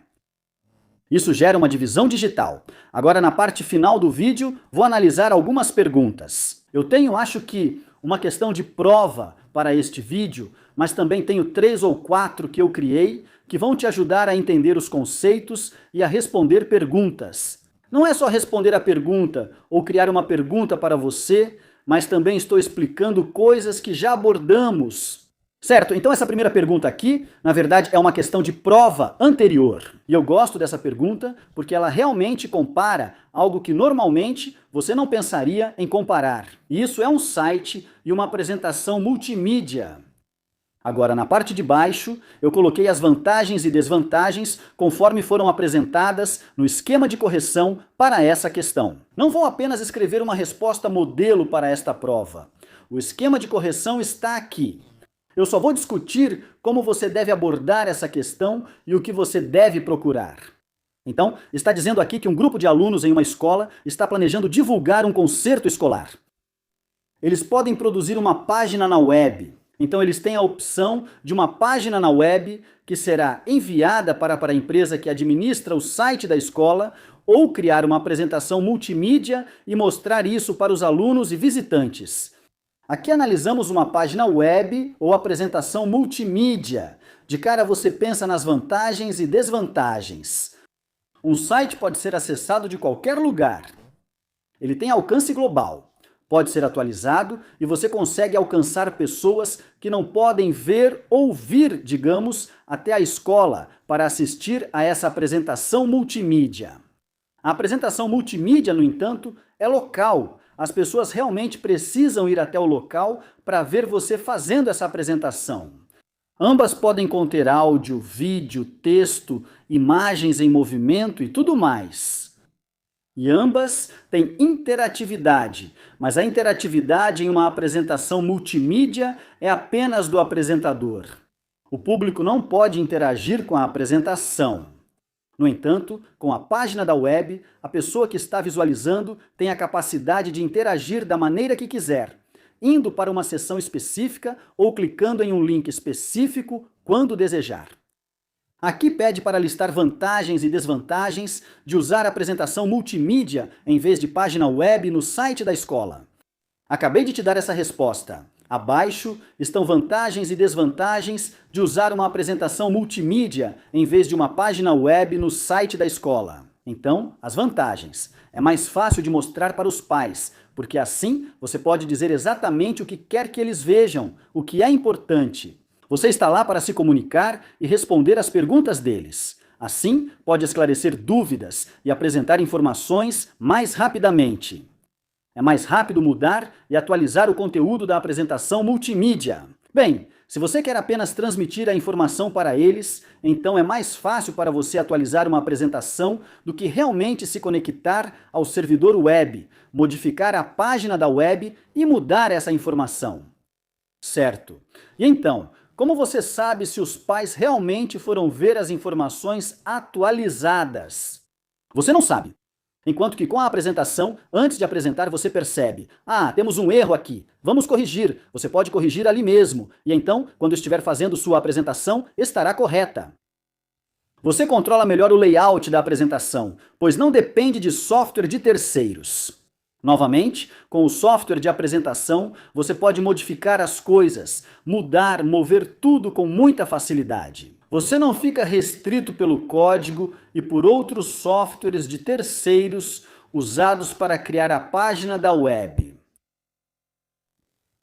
A: Isso gera uma divisão digital. Agora, na parte final do vídeo, vou analisar algumas perguntas. Eu tenho, acho que, uma questão de prova para este vídeo, mas também tenho 3 ou 4 que eu criei, que vão te ajudar a entender os conceitos e a responder perguntas. Não é só responder a pergunta ou criar uma pergunta para você, mas também estou explicando coisas que já abordamos. Certo, então essa primeira pergunta aqui, na verdade, é uma questão de prova anterior. E eu gosto dessa pergunta porque ela realmente compara algo que normalmente você não pensaria em comparar. E isso é um site e uma apresentação multimídia. Agora, na parte de baixo, eu coloquei as vantagens e desvantagens conforme foram apresentadas no esquema de correção para essa questão. Não vou apenas escrever uma resposta modelo para esta prova. O esquema de correção está aqui. Eu só vou discutir como você deve abordar essa questão e o que você deve procurar. Então, está dizendo aqui que um grupo de alunos em uma escola está planejando divulgar um concerto escolar. Eles podem produzir uma página na web. Então, eles têm a opção de uma página na web que será enviada para a empresa que administra o site da escola ou criar uma apresentação multimídia e mostrar isso para os alunos e visitantes. Aqui analisamos uma página web ou apresentação multimídia. De cara você pensa nas vantagens e desvantagens. Um site pode ser acessado de qualquer lugar. Ele tem alcance global. Pode ser atualizado e você consegue alcançar pessoas que não podem ver ou vir, digamos, até a escola para assistir a essa apresentação multimídia. A apresentação multimídia, no entanto, é local. As pessoas realmente precisam ir até o local para ver você fazendo essa apresentação. Ambas podem conter áudio, vídeo, texto, imagens em movimento e tudo mais. E ambas têm interatividade, mas a interatividade em uma apresentação multimídia é apenas do apresentador. O público não pode interagir com a apresentação. No entanto, com a página da web, a pessoa que está visualizando tem a capacidade de interagir da maneira que quiser, indo para uma seção específica ou clicando em um link específico quando desejar. Aqui pede para listar vantagens e desvantagens de usar a apresentação multimídia em vez de página web no site da escola. Acabei de te dar essa resposta. Abaixo estão vantagens e desvantagens de usar uma apresentação multimídia em vez de uma página web no site da escola. Então, as vantagens. É mais fácil de mostrar para os pais, porque assim você pode dizer exatamente o que quer que eles vejam, o que é importante. Você está lá para se comunicar e responder às perguntas deles. Assim, pode esclarecer dúvidas e apresentar informações mais rapidamente. É mais rápido mudar e atualizar o conteúdo da apresentação multimídia. Bem, se você quer apenas transmitir a informação para eles, então é mais fácil para você atualizar uma apresentação do que realmente se conectar ao servidor web, modificar a página da web e mudar essa informação. Certo. E então, como você sabe se os pais realmente foram ver as informações atualizadas? Você não sabe. Enquanto que com a apresentação, antes de apresentar, você percebe: temos um erro aqui, vamos corrigir. Você pode corrigir ali mesmo, e então, quando estiver fazendo sua apresentação, estará correta. Você controla melhor o layout da apresentação, pois não depende de software de terceiros. Novamente, com o software de apresentação, você pode modificar as coisas, mudar, mover tudo com muita facilidade. Você não fica restrito pelo código e por outros softwares de terceiros usados para criar a página da web.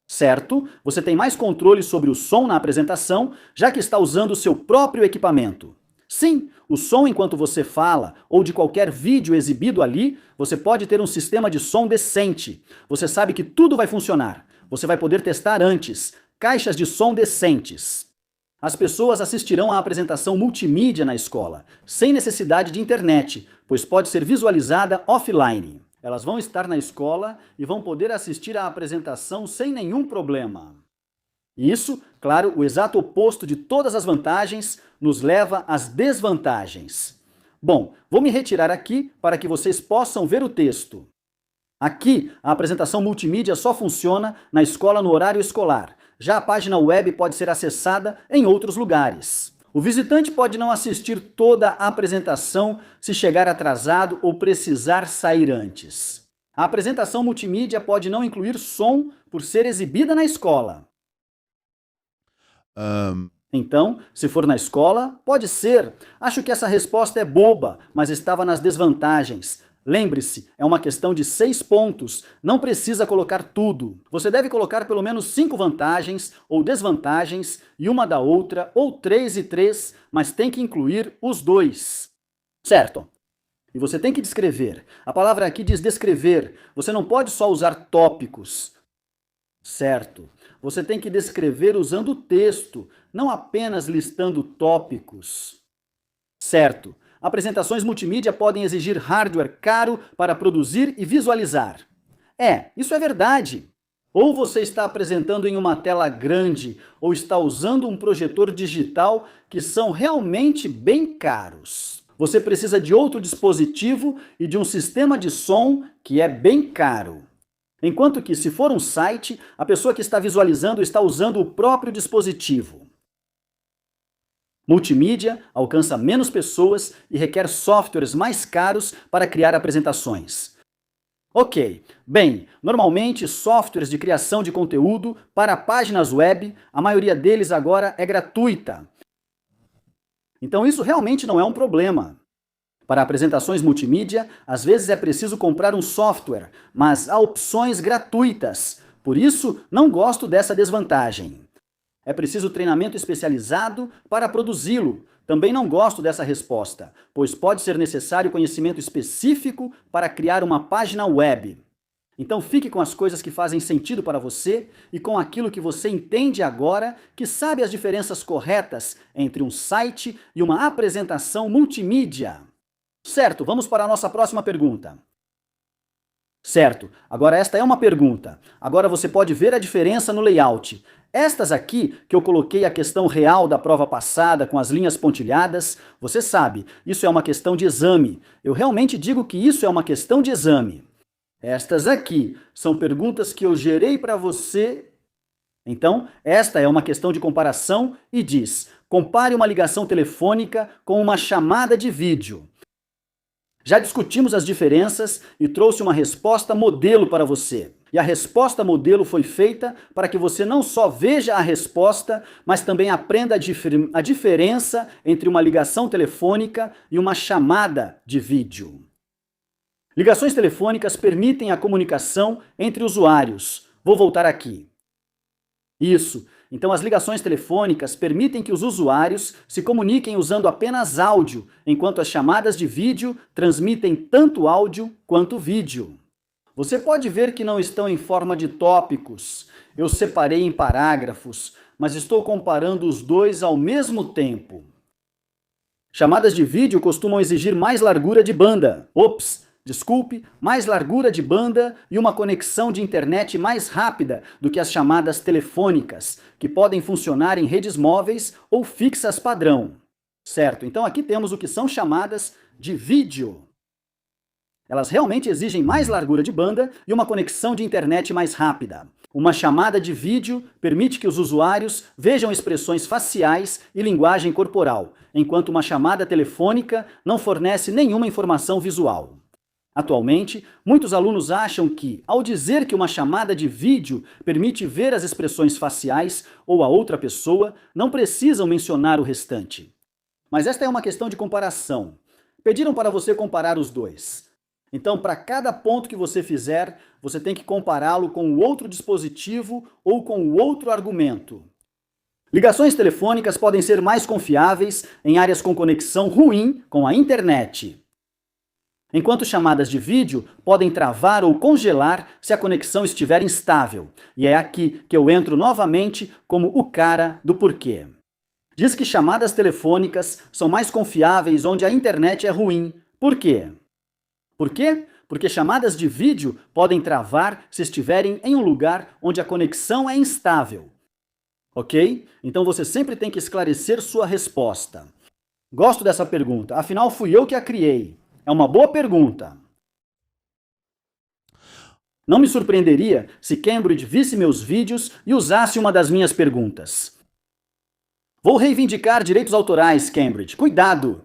A: Certo? Você tem mais controle sobre o som na apresentação, já que está usando o seu próprio equipamento. Sim, o som enquanto você fala, ou de qualquer vídeo exibido ali, você pode ter um sistema de som decente. Você sabe que tudo vai funcionar. Você vai poder testar antes. Caixas de som decentes. As pessoas assistirão à apresentação multimídia na escola, sem necessidade de internet, pois pode ser visualizada offline. Elas vão estar na escola e vão poder assistir à apresentação sem nenhum problema. Isso, claro, o exato oposto de todas as vantagens, nos leva às desvantagens. Bom, vou me retirar aqui para que vocês possam ver o texto. Aqui, a apresentação multimídia só funciona na escola no horário escolar. Já a página web pode ser acessada em outros lugares. O visitante pode não assistir toda a apresentação se chegar atrasado ou precisar sair antes. A apresentação multimídia pode não incluir som por ser exibida na escola. Então, se for na escola, pode ser. Acho que essa resposta é boba, mas estava nas desvantagens. Lembre-se, é uma questão de 6 pontos, não precisa colocar tudo. Você deve colocar pelo menos 5 vantagens ou desvantagens, e uma da outra, ou 3 e 3, mas tem que incluir os dois. Certo? E você tem que descrever. A palavra aqui diz descrever. Você não pode só usar tópicos. Certo. Você tem que descrever usando texto, não apenas listando tópicos. Certo. Apresentações multimídia podem exigir hardware caro para produzir e visualizar. Isso é verdade. Ou você está apresentando em uma tela grande, ou está usando um projetor digital que são realmente bem caros. Você precisa de outro dispositivo e de um sistema de som que é bem caro. Enquanto que, se for um site, a pessoa que está visualizando está usando o próprio dispositivo. Multimídia alcança menos pessoas e requer softwares mais caros para criar apresentações. Ok, bem, normalmente softwares de criação de conteúdo para páginas web, a maioria deles agora é gratuita. Então isso realmente não é um problema. Para apresentações multimídia, às vezes é preciso comprar um software, mas há opções gratuitas. Por isso, não gosto dessa desvantagem. É preciso treinamento especializado para produzi-lo. Também não gosto dessa resposta, pois pode ser necessário conhecimento específico para criar uma página web. Então fique com as coisas que fazem sentido para você e com aquilo que você entende agora, que sabe as diferenças corretas entre um site e uma apresentação multimídia. Certo, vamos para a nossa próxima pergunta. Certo, agora esta é uma pergunta. Agora você pode ver a diferença no layout. Estas aqui, que eu coloquei a questão real da prova passada com as linhas pontilhadas, você sabe, isso é uma questão de exame. Eu realmente digo que isso é uma questão de exame. Estas aqui são perguntas que eu gerei para você. Então, esta é uma questão de comparação e diz: compare uma ligação telefônica com uma chamada de vídeo. Já discutimos as diferenças e trouxe uma resposta modelo para você. E a resposta modelo foi feita para que você não só veja a resposta, mas também aprenda a diferença entre uma ligação telefônica e uma chamada de vídeo. Ligações telefônicas permitem a comunicação entre usuários. Vou voltar aqui. Isso. Então, as ligações telefônicas permitem que os usuários se comuniquem usando apenas áudio, enquanto as chamadas de vídeo transmitem tanto áudio quanto vídeo. Você pode ver que não estão em forma de tópicos. Eu separei em parágrafos, mas estou comparando os dois ao mesmo tempo. Chamadas de vídeo costumam exigir mais largura de banda. Mais largura de banda e uma conexão de internet mais rápida do que as chamadas telefônicas, que podem funcionar em redes móveis ou fixas padrão. Certo, então aqui temos o que são chamadas de vídeo. Elas realmente exigem mais largura de banda e uma conexão de internet mais rápida. Uma chamada de vídeo permite que os usuários vejam expressões faciais e linguagem corporal, enquanto uma chamada telefônica não fornece nenhuma informação visual. Atualmente, muitos alunos acham que, ao dizer que uma chamada de vídeo permite ver as expressões faciais ou a outra pessoa, não precisam mencionar o restante. Mas esta é uma questão de comparação. Pediram para você comparar os dois. Então, para cada ponto que você fizer, você tem que compará-lo com o outro dispositivo ou com o outro argumento. Ligações telefônicas podem ser mais confiáveis em áreas com conexão ruim com a internet. Enquanto chamadas de vídeo podem travar ou congelar se a conexão estiver instável. E é aqui que eu entro novamente como o cara do porquê. Diz que chamadas telefônicas são mais confiáveis onde a internet é ruim. Por quê? Por quê? Porque chamadas de vídeo podem travar se estiverem em um lugar onde a conexão é instável. Ok? Então você sempre tem que esclarecer sua resposta. Gosto dessa pergunta, afinal fui eu que a criei. É uma boa pergunta. Não me surpreenderia se Cambridge visse meus vídeos e usasse uma das minhas perguntas. Vou reivindicar direitos autorais, Cambridge. Cuidado!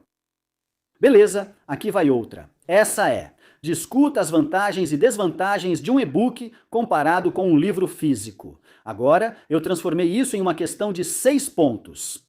A: Beleza, aqui vai outra. Essa é: discuta as vantagens e desvantagens de um e-book comparado com um livro físico. Agora, eu transformei isso em uma questão de 6 pontos.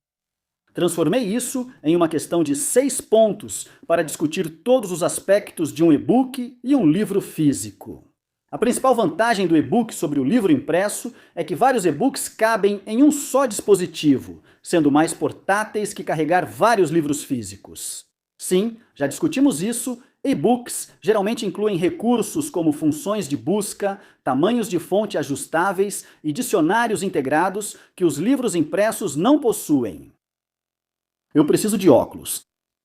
A: Transformei isso em uma questão de 6 pontos para discutir todos os aspectos de um e-book e um livro físico. A principal vantagem do e-book sobre o livro impresso é que vários e-books cabem em um só dispositivo, sendo mais portáteis que carregar vários livros físicos. Sim, já discutimos isso, E-books geralmente incluem recursos como funções de busca, tamanhos de fonte ajustáveis e dicionários integrados que os livros impressos não possuem. Eu preciso de óculos.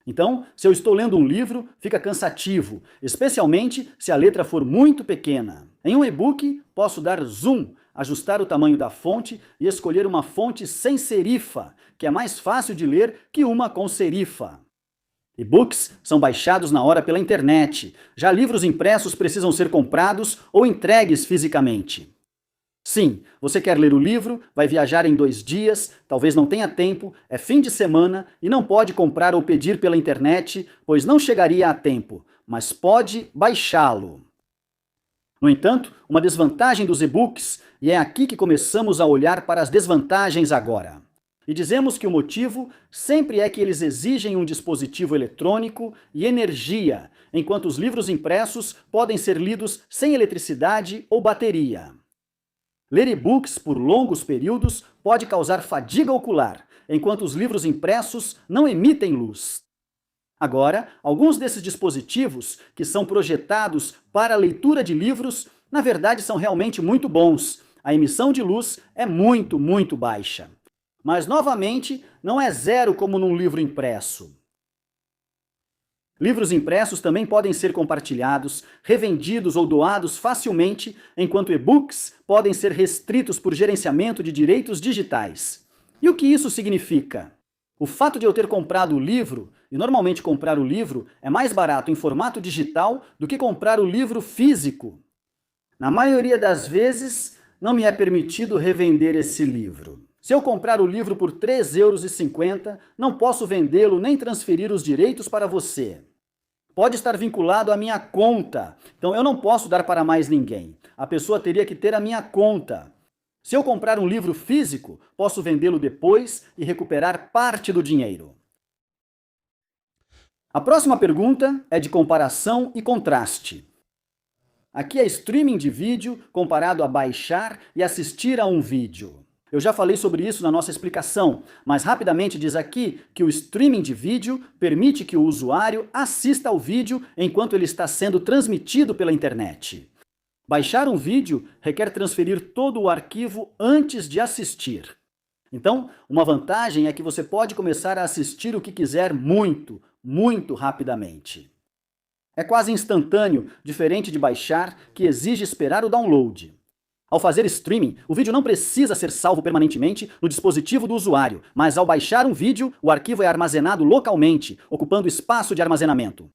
A: Então, se eu estou lendo um livro, fica cansativo, especialmente se a letra for muito pequena. Em um e-book, posso dar zoom, ajustar o tamanho da fonte e escolher uma fonte sem serifa, que é mais fácil de ler que uma com serifa. E-books são baixados na hora pela internet. Já livros impressos precisam ser comprados ou entregues fisicamente. Sim, você quer ler o livro, vai viajar em 2 dias, talvez não tenha tempo, é fim de semana e não pode comprar ou pedir pela internet, pois não chegaria a tempo, mas pode baixá-lo. No entanto, uma desvantagem dos e-books, e é aqui que começamos a olhar para as desvantagens agora. E dizemos que o motivo sempre é que eles exigem um dispositivo eletrônico e energia, enquanto os livros impressos podem ser lidos sem eletricidade ou bateria. Ler e-books por longos períodos pode causar fadiga ocular, enquanto os livros impressos não emitem luz. Agora, alguns desses dispositivos, que são projetados para a leitura de livros, na verdade são realmente muito bons. A emissão de luz é muito baixa. Mas, novamente, não é zero como num livro impresso. Livros impressos também podem ser compartilhados, revendidos ou doados facilmente, enquanto e-books podem ser restritos por gerenciamento de direitos digitais. E o que isso significa? O fato de eu ter comprado o livro, e normalmente comprar o livro é mais barato em formato digital do que comprar o livro físico. Na maioria das vezes, não me é permitido revender esse livro. Se eu comprar o livro por R$ 3,50, não posso vendê-lo nem transferir os direitos para você. Pode estar vinculado à minha conta, então eu não posso dar para mais ninguém. A pessoa teria que ter a minha conta. Se eu comprar um livro físico, posso vendê-lo depois e recuperar parte do dinheiro. A próxima pergunta é de comparação e contraste. Aqui é streaming de vídeo comparado a baixar e assistir a um vídeo. Eu já falei sobre isso na nossa explicação, mas rapidamente diz aqui que o streaming de vídeo permite que o usuário assista ao vídeo enquanto ele está sendo transmitido pela internet. Baixar um vídeo requer transferir todo o arquivo antes de assistir. Então, uma vantagem é que você pode começar a assistir o que quiser muito rapidamente. É quase instantâneo, diferente de baixar, que exige esperar o download. Ao fazer streaming, o vídeo não precisa ser salvo permanentemente no dispositivo do usuário, mas ao baixar um vídeo, o arquivo é armazenado localmente, ocupando espaço de armazenamento.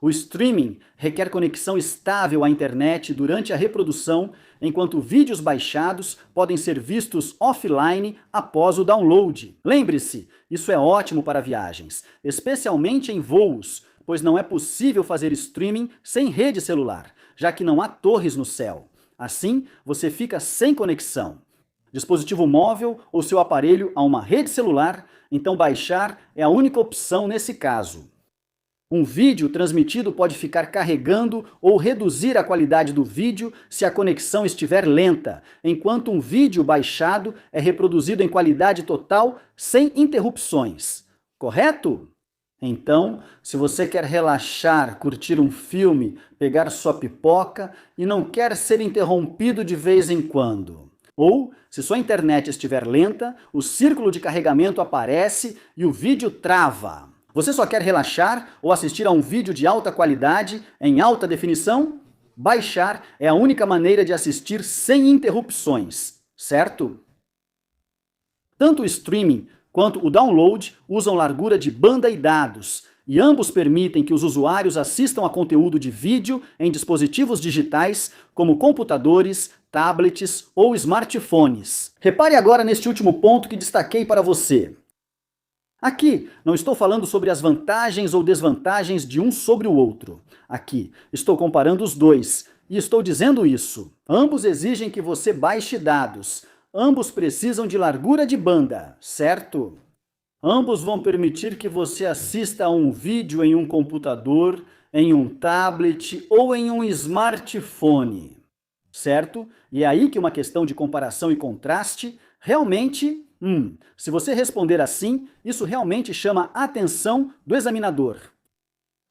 A: O streaming requer conexão estável à internet durante a reprodução, enquanto vídeos baixados podem ser vistos offline após o download. Lembre-se, isso é ótimo para viagens, especialmente em voos, pois não é possível fazer streaming sem rede celular, já que não há torres no céu. Assim, você fica sem conexão. Dispositivo móvel ou seu aparelho a uma rede celular, então baixar é a única opção nesse caso. Um vídeo transmitido pode ficar carregando ou reduzir a qualidade do vídeo se a conexão estiver lenta, enquanto um vídeo baixado é reproduzido em qualidade total sem interrupções. Correto? Então, se você quer relaxar, curtir um filme, pegar sua pipoca e não quer ser interrompido de vez em quando. Ou, se sua internet estiver lenta, o círculo de carregamento aparece e o vídeo trava. Você só quer relaxar ou assistir a um vídeo de alta qualidade, em alta definição? Baixar é a única maneira de assistir sem interrupções, certo? Tanto o streaming quanto o download usam largura de banda e dados, e ambos permitem que os usuários assistam a conteúdo de vídeo em dispositivos digitais, como computadores, tablets ou smartphones. Repare agora neste último ponto que destaquei para você. Aqui, não estou falando sobre as vantagens ou desvantagens de um sobre o outro. Aqui, estou comparando os dois, e estou dizendo isso. Ambos exigem que você baixe dados. Ambos precisam de largura de banda, certo? Ambos vão permitir que você assista a um vídeo em um computador, em um tablet ou em um smartphone, certo? E é aí que uma questão de comparação e contraste realmente, se você responder assim, isso realmente chama a atenção do examinador.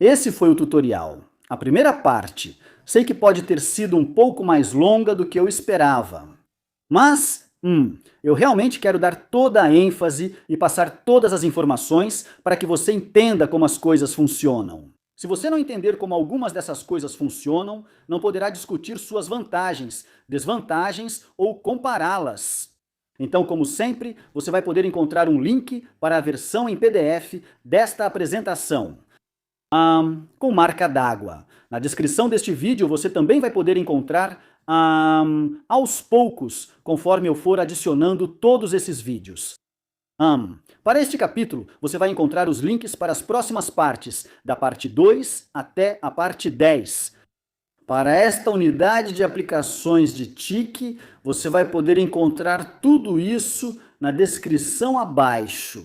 A: Esse foi o tutorial. A primeira parte. Sei que pode ter sido um pouco mais longa do que eu esperava. Mas, eu realmente quero dar toda a ênfase e passar todas as informações para que você entenda como as coisas funcionam. Se você não entender como algumas dessas coisas funcionam, não poderá discutir suas vantagens, desvantagens ou compará-las. Então, como sempre, você vai poder encontrar um link para a versão em PDF desta apresentação, com marca d'água. Na descrição deste vídeo você também vai poder encontrar aos poucos, conforme eu for adicionando todos esses vídeos. Para este capítulo, você vai encontrar os links para as próximas partes, da parte 2 até a parte 10. Para esta unidade de aplicações de TIC, você vai poder encontrar tudo isso na descrição abaixo.